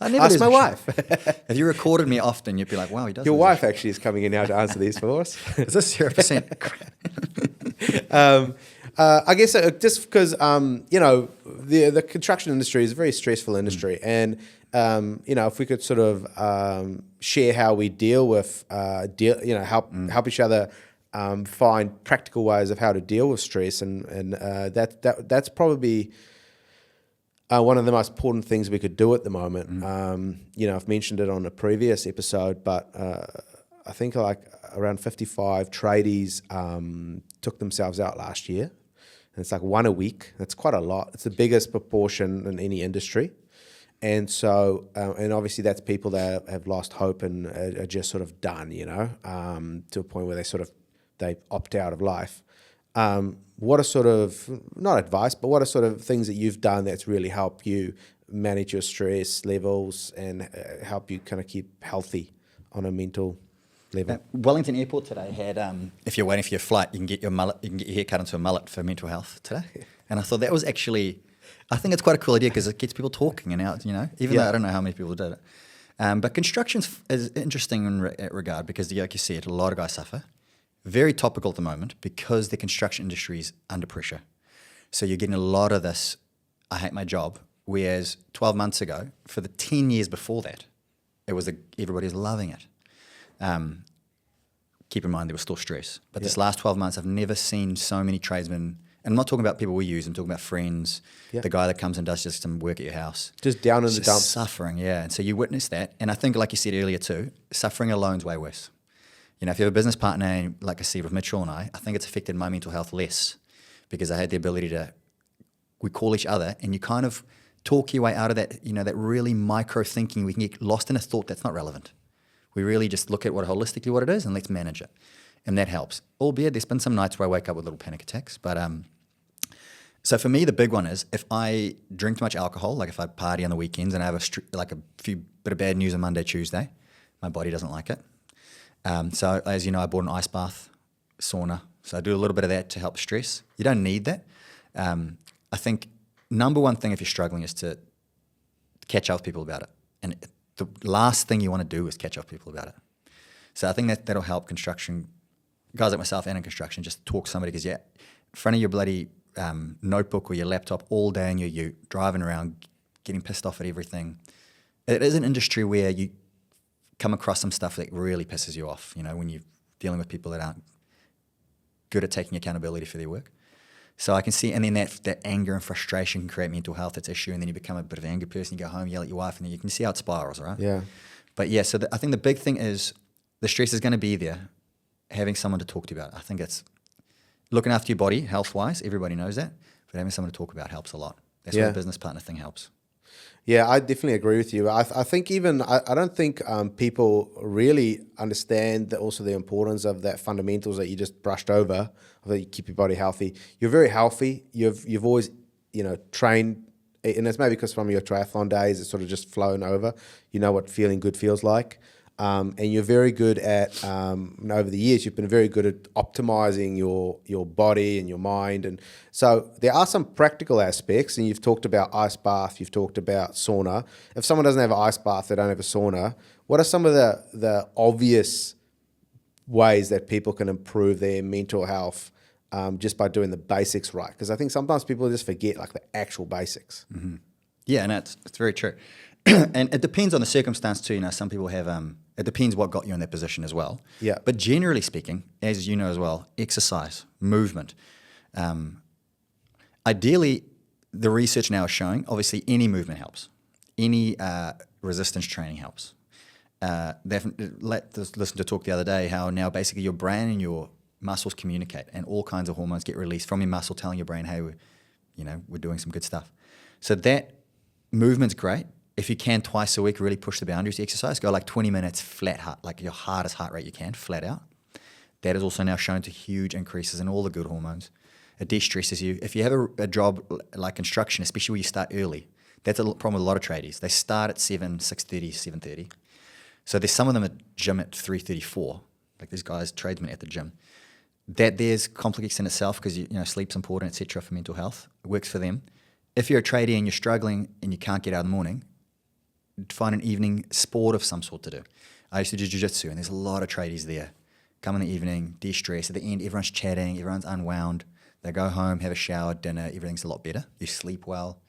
I never ask my wife. If you recorded me often, you'd be like, wow, he does. Your wife actually is coming in now to answer these for us. Is this 0%? I guess just because the construction industry is a very stressful industry, and if we could sort of share how we deal with help each other. Find practical ways of how to deal with stress, and that's probably one of the most important things we could do at the moment. I've mentioned it on a previous episode, but I think like around 55 tradies took themselves out last year, and it's like one a week. That's quite a lot. It's the biggest proportion in any industry. And so, and obviously that's people that have lost hope and are just sort of done, to a point where they opt out of life. What are sort of, not advice, but what are sort of things that you've done that's really helped you manage your stress levels and help you kind of keep healthy on a mental level? Wellington Airport today had, if you're waiting for your flight, you can get your hair cut into a mullet for mental health today. And I thought that was actually, I think it's quite a cool idea because it gets people talking and out, even though I don't know how many people did it. But construction is interesting in that regard because, like you said, a lot of guys suffer. Very topical at the moment because the construction industry is under pressure. So you're getting a lot of this, I hate my job, whereas 12 months ago, for the 10 years before that, it was everybody's loving it. Keep in mind there was still stress. But this last 12 months, I've never seen so many tradesmen, and I'm not talking about people we use, I'm talking about friends, the guy that comes and does just some work at your house. Just down in the dumps. Suffering, yeah. And so you witness that. And I think, like you said earlier too, suffering alone's way worse. If you have a business partner, like I said with Mitchell and I think it's affected my mental health less because I had the ability we call each other and you kind of talk your way out of that, that really micro thinking. We can get lost in a thought that's not relevant. We really just look at holistically what it is and let's manage it. And that helps. Albeit there's been some nights where I wake up with little panic attacks. But so for me, the big one is if I drink too much alcohol, like if I party on the weekends and I have a few bit of bad news on Monday, Tuesday, my body doesn't like it. So as you know, I bought an ice bath, sauna. So I do a little bit of that to help stress. You don't need that. I think number one thing if you're struggling is to catch up with people about it. And the last thing you want to do is catch up with people about it. So I think that'll help construction, guys like myself and in construction, just talk to somebody because in front of your bloody notebook or your laptop all day in your ute, driving around, getting pissed off at everything. It is an industry where you come across some stuff that really pisses you off, when you're dealing with people that aren't good at taking accountability for their work. So I can see, and then that anger and frustration can create mental health, it's issue, and then you become a bit of an angry person, you go home, yell at your wife, and then you can see how it spirals, right? Yeah. But yeah, so I think the big thing is the stress is going to be there, having someone to talk to about it. I think it's looking after your body, health-wise, everybody knows that, but having someone to talk about helps a lot. That's why the business partner thing helps. Yeah, I definitely agree with you. I think I don't think people really understand also the importance of that fundamentals that you just brushed over, that you keep your body healthy. You're very healthy. You've always, trained, and it's maybe because from your triathlon days, it's sort of just flown over. You know what feeling good feels like. And you're very good at, over the years, you've been very good at optimizing your body and your mind. And so there are some practical aspects, and you've talked about ice bath, you've talked about sauna. If someone doesn't have an ice bath, they don't have a sauna, what are some of the obvious ways that people can improve their mental health just by doing the basics right? Because I think sometimes people just forget like the actual basics. Mm-hmm. Yeah, and it's very true. And it depends on the circumstance too. Some people have, it depends what got you in that position as well. Yeah. But generally speaking, as you know as well, exercise, movement. Ideally, the research now is showing, obviously any movement helps. Any resistance training helps. Listen to talk the other day how now basically your brain and your muscles communicate and all kinds of hormones get released from your muscle telling your brain, hey, we're doing some good stuff. So that movement's great. If you can twice a week, really push the boundaries of exercise. Go like 20 minutes flat heart, like your hardest heart rate you can, flat out. That is also now shown to huge increases in all the good hormones. It de-stresses you. If you have a job like construction, especially where you start early, that's a problem with a lot of tradies. They start at 6:30, 7:30. So there's some of them at gym at 3:34, like these guys, tradesmen at the gym. That there's complex in itself because sleep's important, etc. for mental health. It works for them. If you're a tradie and you're struggling and you can't get out in the morning, find an evening sport of some sort to do. I used to do jiu-jitsu, and there's a lot of tradies there. Come in the evening, de-stress. At the end, everyone's chatting, everyone's unwound. They go home, have a shower, dinner, everything's a lot better. You sleep well.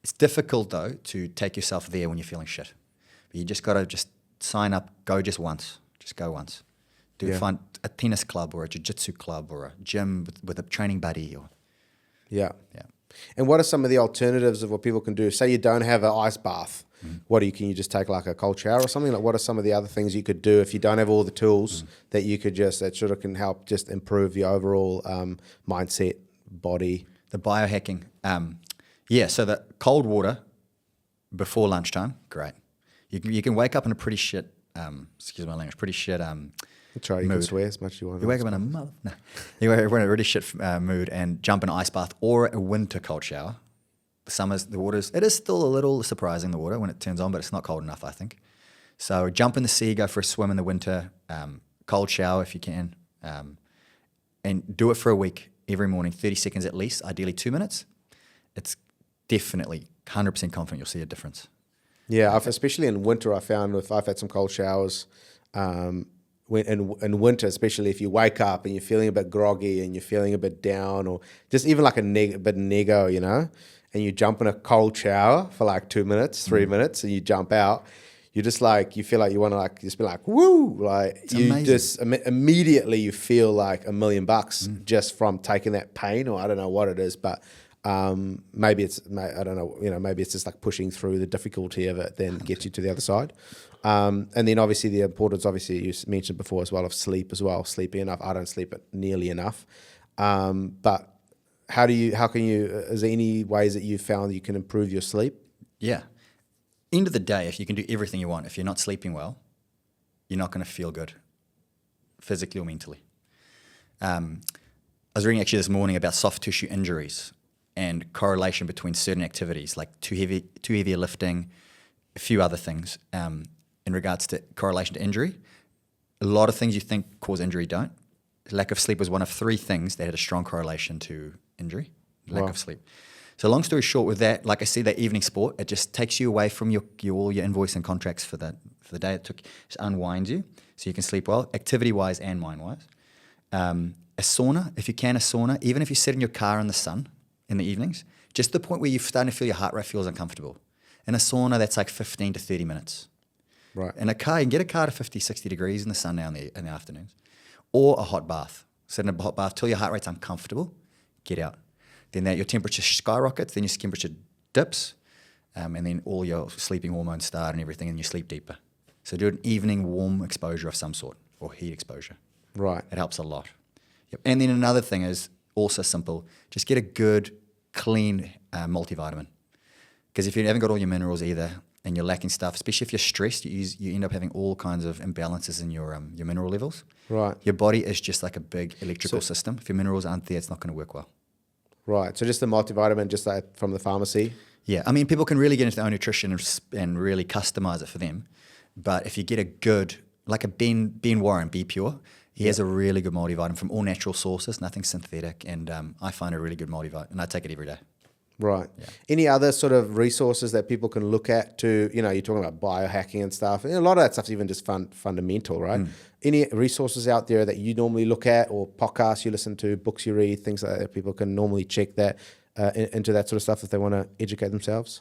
It's difficult, though, to take yourself there when you're feeling shit. But you just got to sign up, go just once. Just go once. Find a tennis club or a jiu-jitsu club or a gym with a training buddy. Yeah. And what are some of the alternatives of what people can do? Say you don't have an ice bath. Can you just take like a cold shower or something? Like what are some of the other things you could do if you don't have all the tools that you could that sort of can help just improve your overall mindset, body? The biohacking. So the cold water before lunchtime, great. You can wake up in a pretty shit, excuse my language, pretty shit Try, you can swear as much as you want. You wake up in you wake up in a really shit mood and jump in an ice bath or a winter cold shower. It is still a little surprising, the water, when it turns on, but it's not cold enough, I think. So jump in the sea, go for a swim in the winter, cold shower if you can, and do it for a week every morning, 30 seconds at least, ideally 2 minutes. It's definitely 100% confident you'll see a difference. Yeah, especially in winter, I found I've had some cold showers. In winter, especially if you wake up and you're feeling a bit groggy and you're feeling a bit down or just even like a bit nego, and you jump in a cold shower for like 2 minutes, 3 minutes, and you jump out, you just you feel like you want to just be like, woo, it's amazing. Just immediately you feel like $1 million just from taking that pain, or I don't know what it is, but maybe it's, I don't know, maybe it's just like pushing through the difficulty of it, then get you to the other side. And then obviously the importance, you mentioned before as well, of sleep as well, sleeping enough. I don't sleep nearly enough. But is there any ways that you've found you can improve your sleep? Yeah. End of the day, if you can do everything you want, if you're not sleeping well, you're not going to feel good, physically or mentally. I was reading actually this morning about soft tissue injuries and correlation between certain activities, like too heavy lifting, a few other things, in regards to correlation to injury. a lot of things you think cause injury don't. Lack of sleep was one of 3 things that had a strong correlation to injury. Lack of sleep. So long story short, with that, like I said, that evening sport, it just takes you away from all your invoice and contracts for the day it took. Just unwinds you so you can sleep well, activity-wise and mind-wise. A sauna, if you can, even if you sit in your car in the sun in the evenings, just the point where you're starting to feel your heart rate feels uncomfortable. In a sauna, that's like 15 to 30 minutes. Right. In a car, you can get a car to 50, 60 degrees in the sun now in the afternoons. Or a hot bath. Sit in a hot bath till your heart rate's uncomfortable, get out. Then your temperature skyrockets, then your skin temperature dips, and then all your sleeping hormones start and everything, and you sleep deeper. So do an evening warm exposure of some sort, or heat exposure. Right. It helps a lot. Yep. And then another thing is also simple. Just get a good, clean multivitamin. Because if you haven't got all your minerals either, and you're lacking stuff, especially if you're stressed, you end up having all kinds of imbalances in your mineral levels. Right. Your body is just like a big electrical system. If your minerals aren't there, it's not going to work well. Right. So just the multivitamin, just like from the pharmacy? Yeah. I mean, people can really get into their own nutrition and really customize it for them. But if you get a good, like a Ben Warren, Be Pure, he has a really good multivitamin from all natural sources, nothing synthetic. And I find a really good multivitamin, and I take it every day. Right. Yeah. Any other sort of resources that people can look at to, you're talking about biohacking and stuff. And a lot of that stuff's even just fundamental, right? Any resources out there that you normally look at, or podcasts you listen to, books you read, things like that, people can normally check that into that sort of stuff if they want to educate themselves?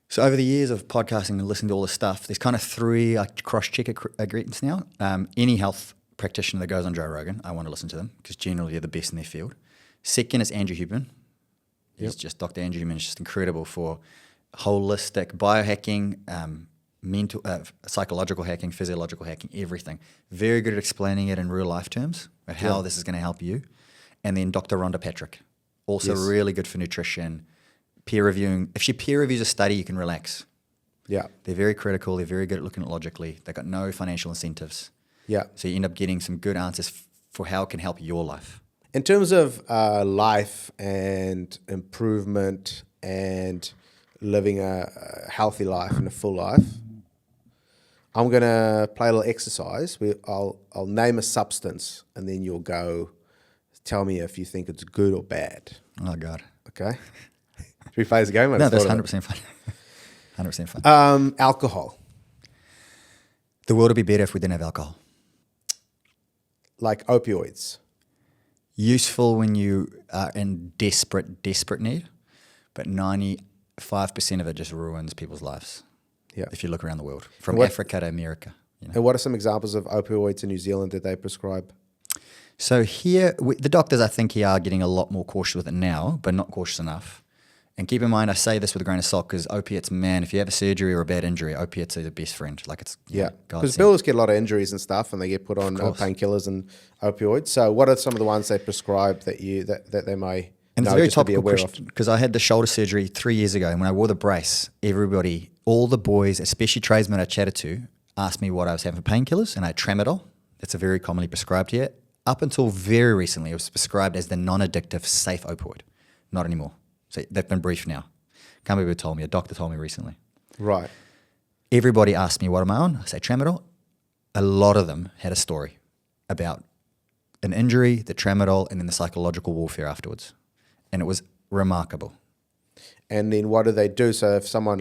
So over the years of podcasting and listening to all this stuff, there's kind of 3 cross-check agreements now. Any health practitioner that goes on Joe Rogan, I want to listen to them because generally they're the best in their field. Second is Andrew Huberman. He's just Dr. Andrew Huberman is just incredible for holistic biohacking, mental, psychological hacking, physiological hacking, everything. Very good at explaining it in real life terms, of how this is going to help you. And then Dr. Rhonda Patrick, also really good for nutrition, peer reviewing. If she peer reviews a study, you can relax. Yeah. They're very critical. They're very good at looking at logically. They've got no financial incentives. Yeah. So you end up getting some good answers for how it can help your life. In terms of life and improvement and living a healthy life and a full life, I'm going to play a little exercise. I'll name a substance, and then you'll go tell me if you think it's good or bad. Oh, God. Okay? Should we play this game? No, that's 100% fun. 100% fun. Alcohol. The world would be better if we didn't have alcohol. Like opioids. Useful when you are in desperate need, but 95% of it just ruins people's lives. Yeah. If you look around the world, from Africa to America. And what are some examples of opioids in New Zealand that they prescribe? So here, the doctors, I think, are getting a lot more cautious with it now, but not cautious enough. And keep in mind, I say this with a grain of salt because opiates, man, if you have a surgery or a bad injury, opiates are the best friend. Like it's because builders get a lot of injuries and stuff, and they get put on painkillers and opioids. So, what are some of the ones they prescribe that they may and know, it's a very just to be topical aware question because I had the shoulder surgery 3 years ago, and when I wore the brace, everybody, all the boys, especially tradesmen I chatted to, asked me what I was having for painkillers, and I had tramadol. That's a very commonly prescribed here. Up until very recently, it was prescribed as the non-addictive safe opioid. Not anymore. So they've been briefed now. Can't believe who told me. A doctor told me recently. Right. Everybody asked me, what am I on? I say tramadol. A lot of them had a story about an injury, the tramadol, and then the psychological warfare afterwards. And it was remarkable. And then what do they do? So if someone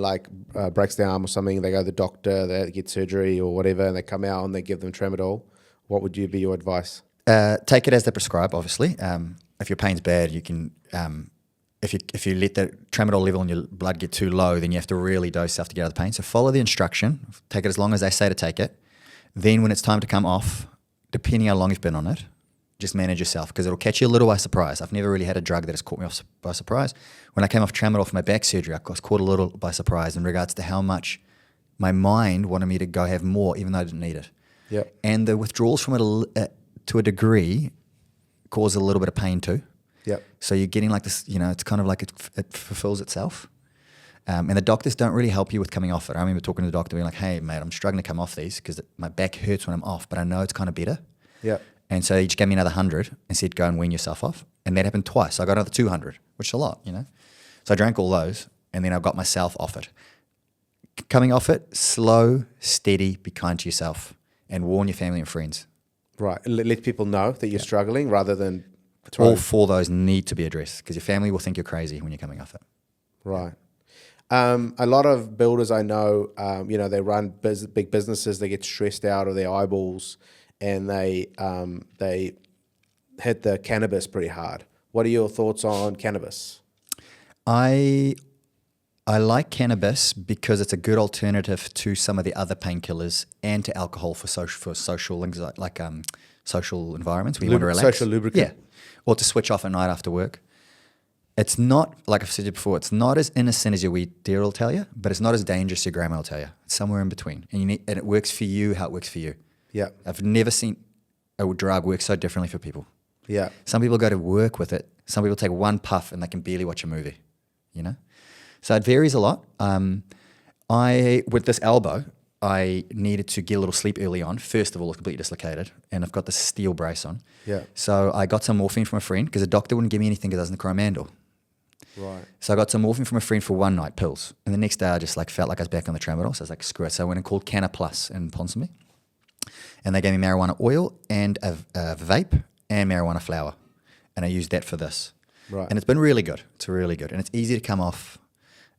breaks their arm or something, they go to the doctor, they get surgery or whatever, and they come out and they give them tramadol, what would be your advice? Take it as they prescribe, obviously. If your pain's bad, you can... If you let the tramadol level in your blood get too low, then you have to really dose yourself to get out of the pain. So follow the instruction. Take it as long as they say to take it. Then when it's time to come off, depending how long you've been on it, just manage yourself because it'll catch you a little by surprise. I've never really had a drug that has caught me off by surprise. When I came off tramadol for my back surgery, I was caught a little by surprise in regards to how much my mind wanted me to go have more, even though I didn't need it. Yep. And the withdrawals from it to a degree cause a little bit of pain too. Yep. So you're getting like this, it's kind of like it fulfills itself. And the doctors don't really help you with coming off it. I remember talking to the doctor being like, hey, mate, I'm struggling to come off these because my back hurts when I'm off, but I know it's kind of better. Yeah. And so he just gave me another 100 and said, go and wean yourself off. And that happened twice. So I got another 200, which is a lot, So I drank all those and then I got myself off it. Coming off it, slow, steady, be kind to yourself. and warn your family and friends. Right. Let people know that you're struggling rather than All 4 of those need to be addressed because your family will think you're crazy when you're coming off it. Right. A lot of builders I know, they run big businesses. They get stressed out of their eyeballs, and they hit the cannabis pretty hard. What are your thoughts on cannabis? I like cannabis because it's a good alternative to some of the other painkillers and to alcohol for social anxiety, like social environments where you want to relax. Social lubricant. Yeah, or to switch off at night after work. It's not, like I've said to you before, it's not as innocent as your weed dealer will tell you, but it's not as dangerous as your grandma will tell you. It's somewhere in between, and it works for you how it works for you. Yeah, I've never seen a drug work so differently for people. Yeah, some people go to work with it. Some people take one puff and they can barely watch a movie. So it varies a lot. With this elbow, I needed to get a little sleep early on. First of all, it was completely dislocated, and I've got this steel brace on. Yeah. So I got some morphine from a friend because the doctor wouldn't give me anything because I was in the Coromandel. Right. So I got some morphine from a friend for one night, pills. And the next day I just felt like I was back on the tramadol. So I was like, screw it. So I went and called Canna Plus in Ponsonby. And they gave me marijuana oil and a vape and marijuana flower. And I used that for this. Right. And it's been really good. It's really good. And it's easy to come off.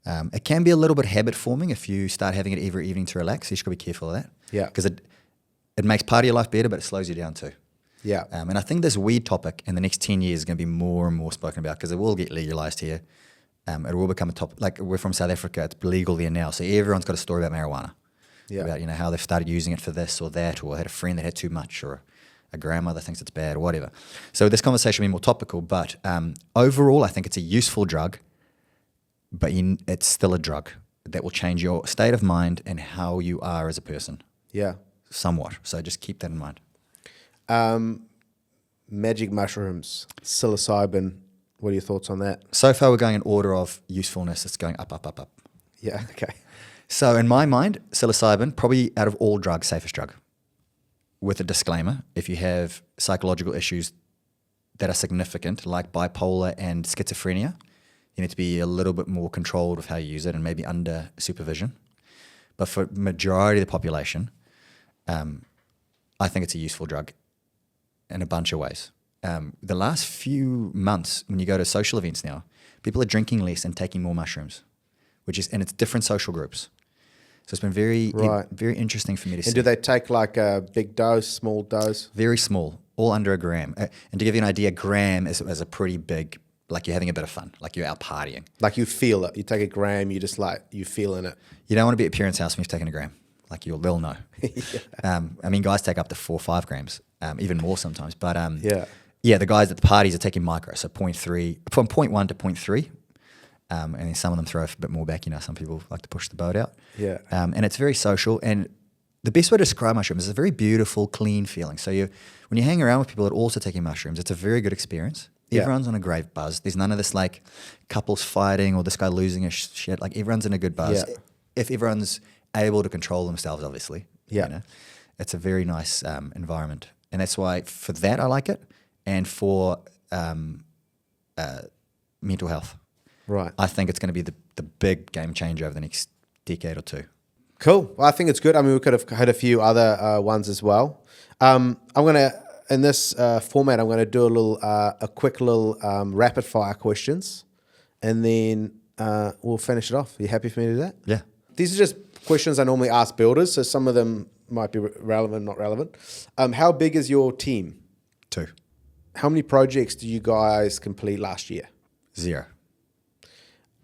It can be a little bit habit forming if you start having it every evening to relax. So you should be careful of that. Yeah. Because it makes part of your life better, but it slows you down too. Yeah. And I think this weed topic in the next 10 years is going to be more and more spoken about because it will get legalized here. It will become a topic. Like, we're from South Africa, it's legal there now. So everyone's got a story about marijuana. Yeah. About, how they've started using it for this or that, or had a friend that had too much, or a grandmother thinks it's bad, or whatever. So this conversation will be more topical, but overall I think it's a useful drug, but it's still a drug that will change your state of mind and how you are as a person. Yeah. Somewhat. So just keep that in mind. Magic mushrooms, psilocybin. What are your thoughts on that? So far, we're going in order of usefulness. It's going up, up, up, up. Yeah, okay. So in my mind, psilocybin, probably out of all drugs, safest drug. With a disclaimer, if you have psychological issues that are significant, like bipolar and schizophrenia, you need to be a little bit more controlled with how you use it and maybe under supervision. But for majority of the population, I think it's a useful drug in a bunch of ways. The last few months, when you go to social events now, people are drinking less and taking more mushrooms, and it's different social groups. So it's been very interesting for me to see. And do they take like a big dose, small dose? Very small, all under a gram. And to give you an idea, a gram is a pretty big, like you're having a bit of fun, like you're out partying. Like you feel it. You take a gram, you feel in it. You don't want to be at a parent's house when you've taken a gram. Like they'll know. Yeah. Guys take up to 4 or 5 grams, even more sometimes. But the guys at the parties are taking micro, so 0.3, from 0.1 to 0.3. And then some of them throw a bit more back. Some people like to push the boat out. Yeah. And it's very social. And the best way to describe mushrooms is a very beautiful, clean feeling. So when you hang around with people that are also taking mushrooms, it's a very good experience. Yeah. Everyone's on a great buzz. There's none of this like couples fighting or this guy losing his shit. Like everyone's in a good buzz. Yeah. If everyone's able to control themselves, obviously. Yeah. It's a very nice environment. And that's why for that I like it. And for mental health. Right. I think it's going to be the big game changer over the next decade or two. Cool. Well, I think it's good. We could have had a few other ones as well. I'm going to, in this format, I'm going to do a quick little rapid fire questions, and then we'll finish it off. Are you happy for me to do that? Yeah. These are just questions I normally ask builders, so some of them might be relevant, not relevant. How big is your team? 2. How many projects do you guys complete last year? 0.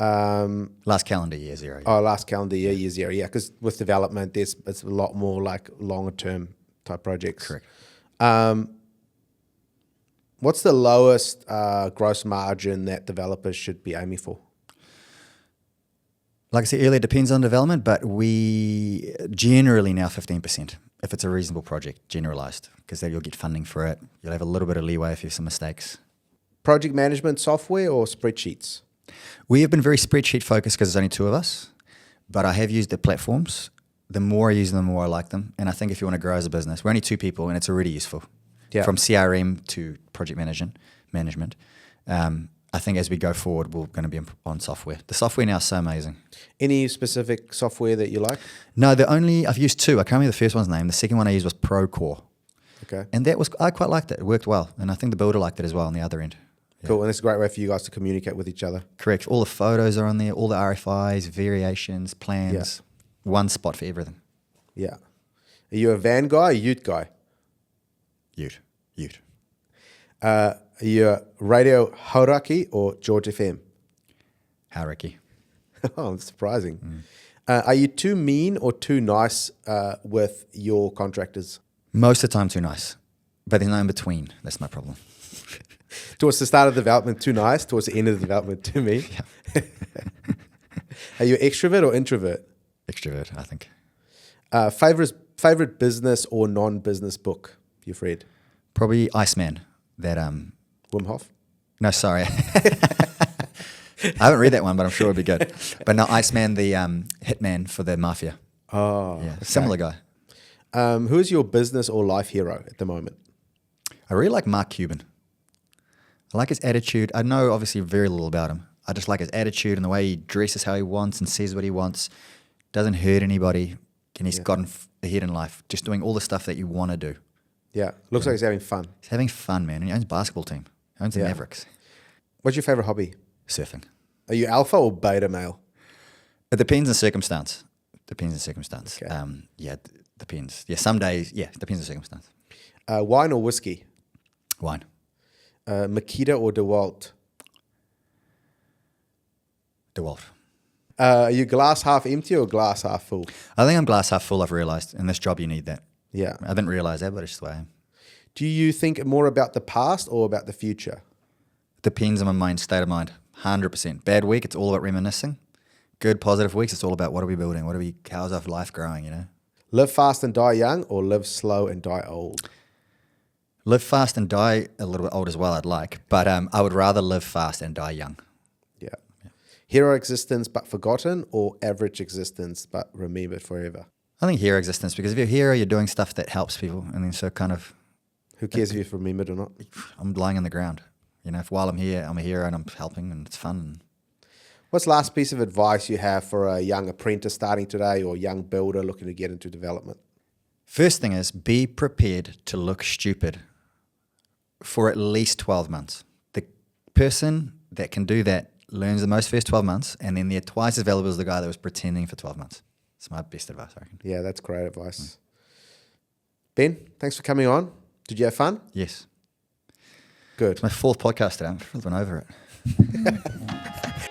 Last calendar year, 0. Oh, last calendar year, 0. Yeah, because with development, it's a lot more like longer term type projects. Correct. What's the lowest gross margin that developers should be aiming for? Like I said earlier, it depends on development, but we generally now 15% if it's a reasonable project, generalized, because then you'll get funding for it. You'll have a little bit of leeway if you have some mistakes. Project management software or spreadsheets? We have been very spreadsheet focused because there's only 2 of us, but I have used the platforms. The more I use them, the more I like them. And I think if you want to grow as a business, we're only 2 people and it's already useful. Yeah. From CRM to project management. I think as we go forward, we're going to be on software. The software now is so amazing. Any specific software that you like? No, I've used two. I can't remember the first one's name. The second one I used was Procore. Okay. And I quite liked it. It worked well. And I think the builder liked it as well on the other end. Yeah. Cool. And it's a great way for you guys to communicate with each other. Correct. All the photos are on there, all the RFIs, variations, plans. One spot for everything. Yeah. Are you a van guy or ute guy? Ute. Are you a radio Hauraki or George FM? Hauraki. Oh, that's surprising. Are you too mean or too nice with your contractors? Most of the time too nice. But there's no in between. That's my problem. Towards the start of development, too nice. Towards the end of the development, too mean. Yeah. Are you extrovert or introvert? Extrovert, I think. Favorite business or non-business book you've read? Probably Iceman. That Wim Hof? No, sorry. I haven't read that one, but I'm sure it'll be good. But no, Iceman, the hitman for the mafia. Oh, Yeah, okay. similar guy. Who is your business or life hero at the moment? I really like Mark Cuban. I like his attitude. I know obviously very little about him. I just like his attitude and the way he dresses how he wants and says what he wants. Doesn't hurt anybody. And he's gotten ahead in life, just doing all the stuff that you want to do. Yeah, looks like he's having fun. He's having fun, man. And he owns a basketball team. He owns the Yeah. Mavericks. What's your favorite hobby? Surfing. Are you alpha or beta male? It depends on circumstance. Okay. Depends. Yeah, some days, depends on circumstance. Wine or whiskey? Wine. Makita or DeWalt? DeWalt. Are you glass half empty or glass half full? I think I'm glass half full, I've realised. In this job, you need that. Yeah. I didn't realise that, but it's just the way I am. Do you think more about the past or about the future? Depends on my state of mind. 100%. Bad week, it's all about reminiscing. Good, positive weeks, it's all about what are we building? How's our life growing, you know? Live fast and die young or live slow and die old? Live fast and die a little bit old as well, I'd like. But I would rather live fast and die young. Yeah. Hero existence but forgotten or average existence but remembered forever? I think hero existence, because if you're a hero, you're doing stuff that helps people. And then so kind of, Who cares if you're remembered or not? I'm lying on the ground. You know, if while I'm here, I'm a hero and I'm helping and it's fun. What's the last piece of advice you have for a young apprentice starting today or a young builder looking to get into development? First thing is be prepared to look stupid for at least 12 months. The person that can do that learns the most first 12 months, and then they're twice as valuable as the guy that was pretending for 12 months. It's my best advice, I reckon. Yeah, that's great advice. Ben, thanks for coming on. Did you have fun? Yes. Good. It's my fourth podcast today. I'm flipping over it.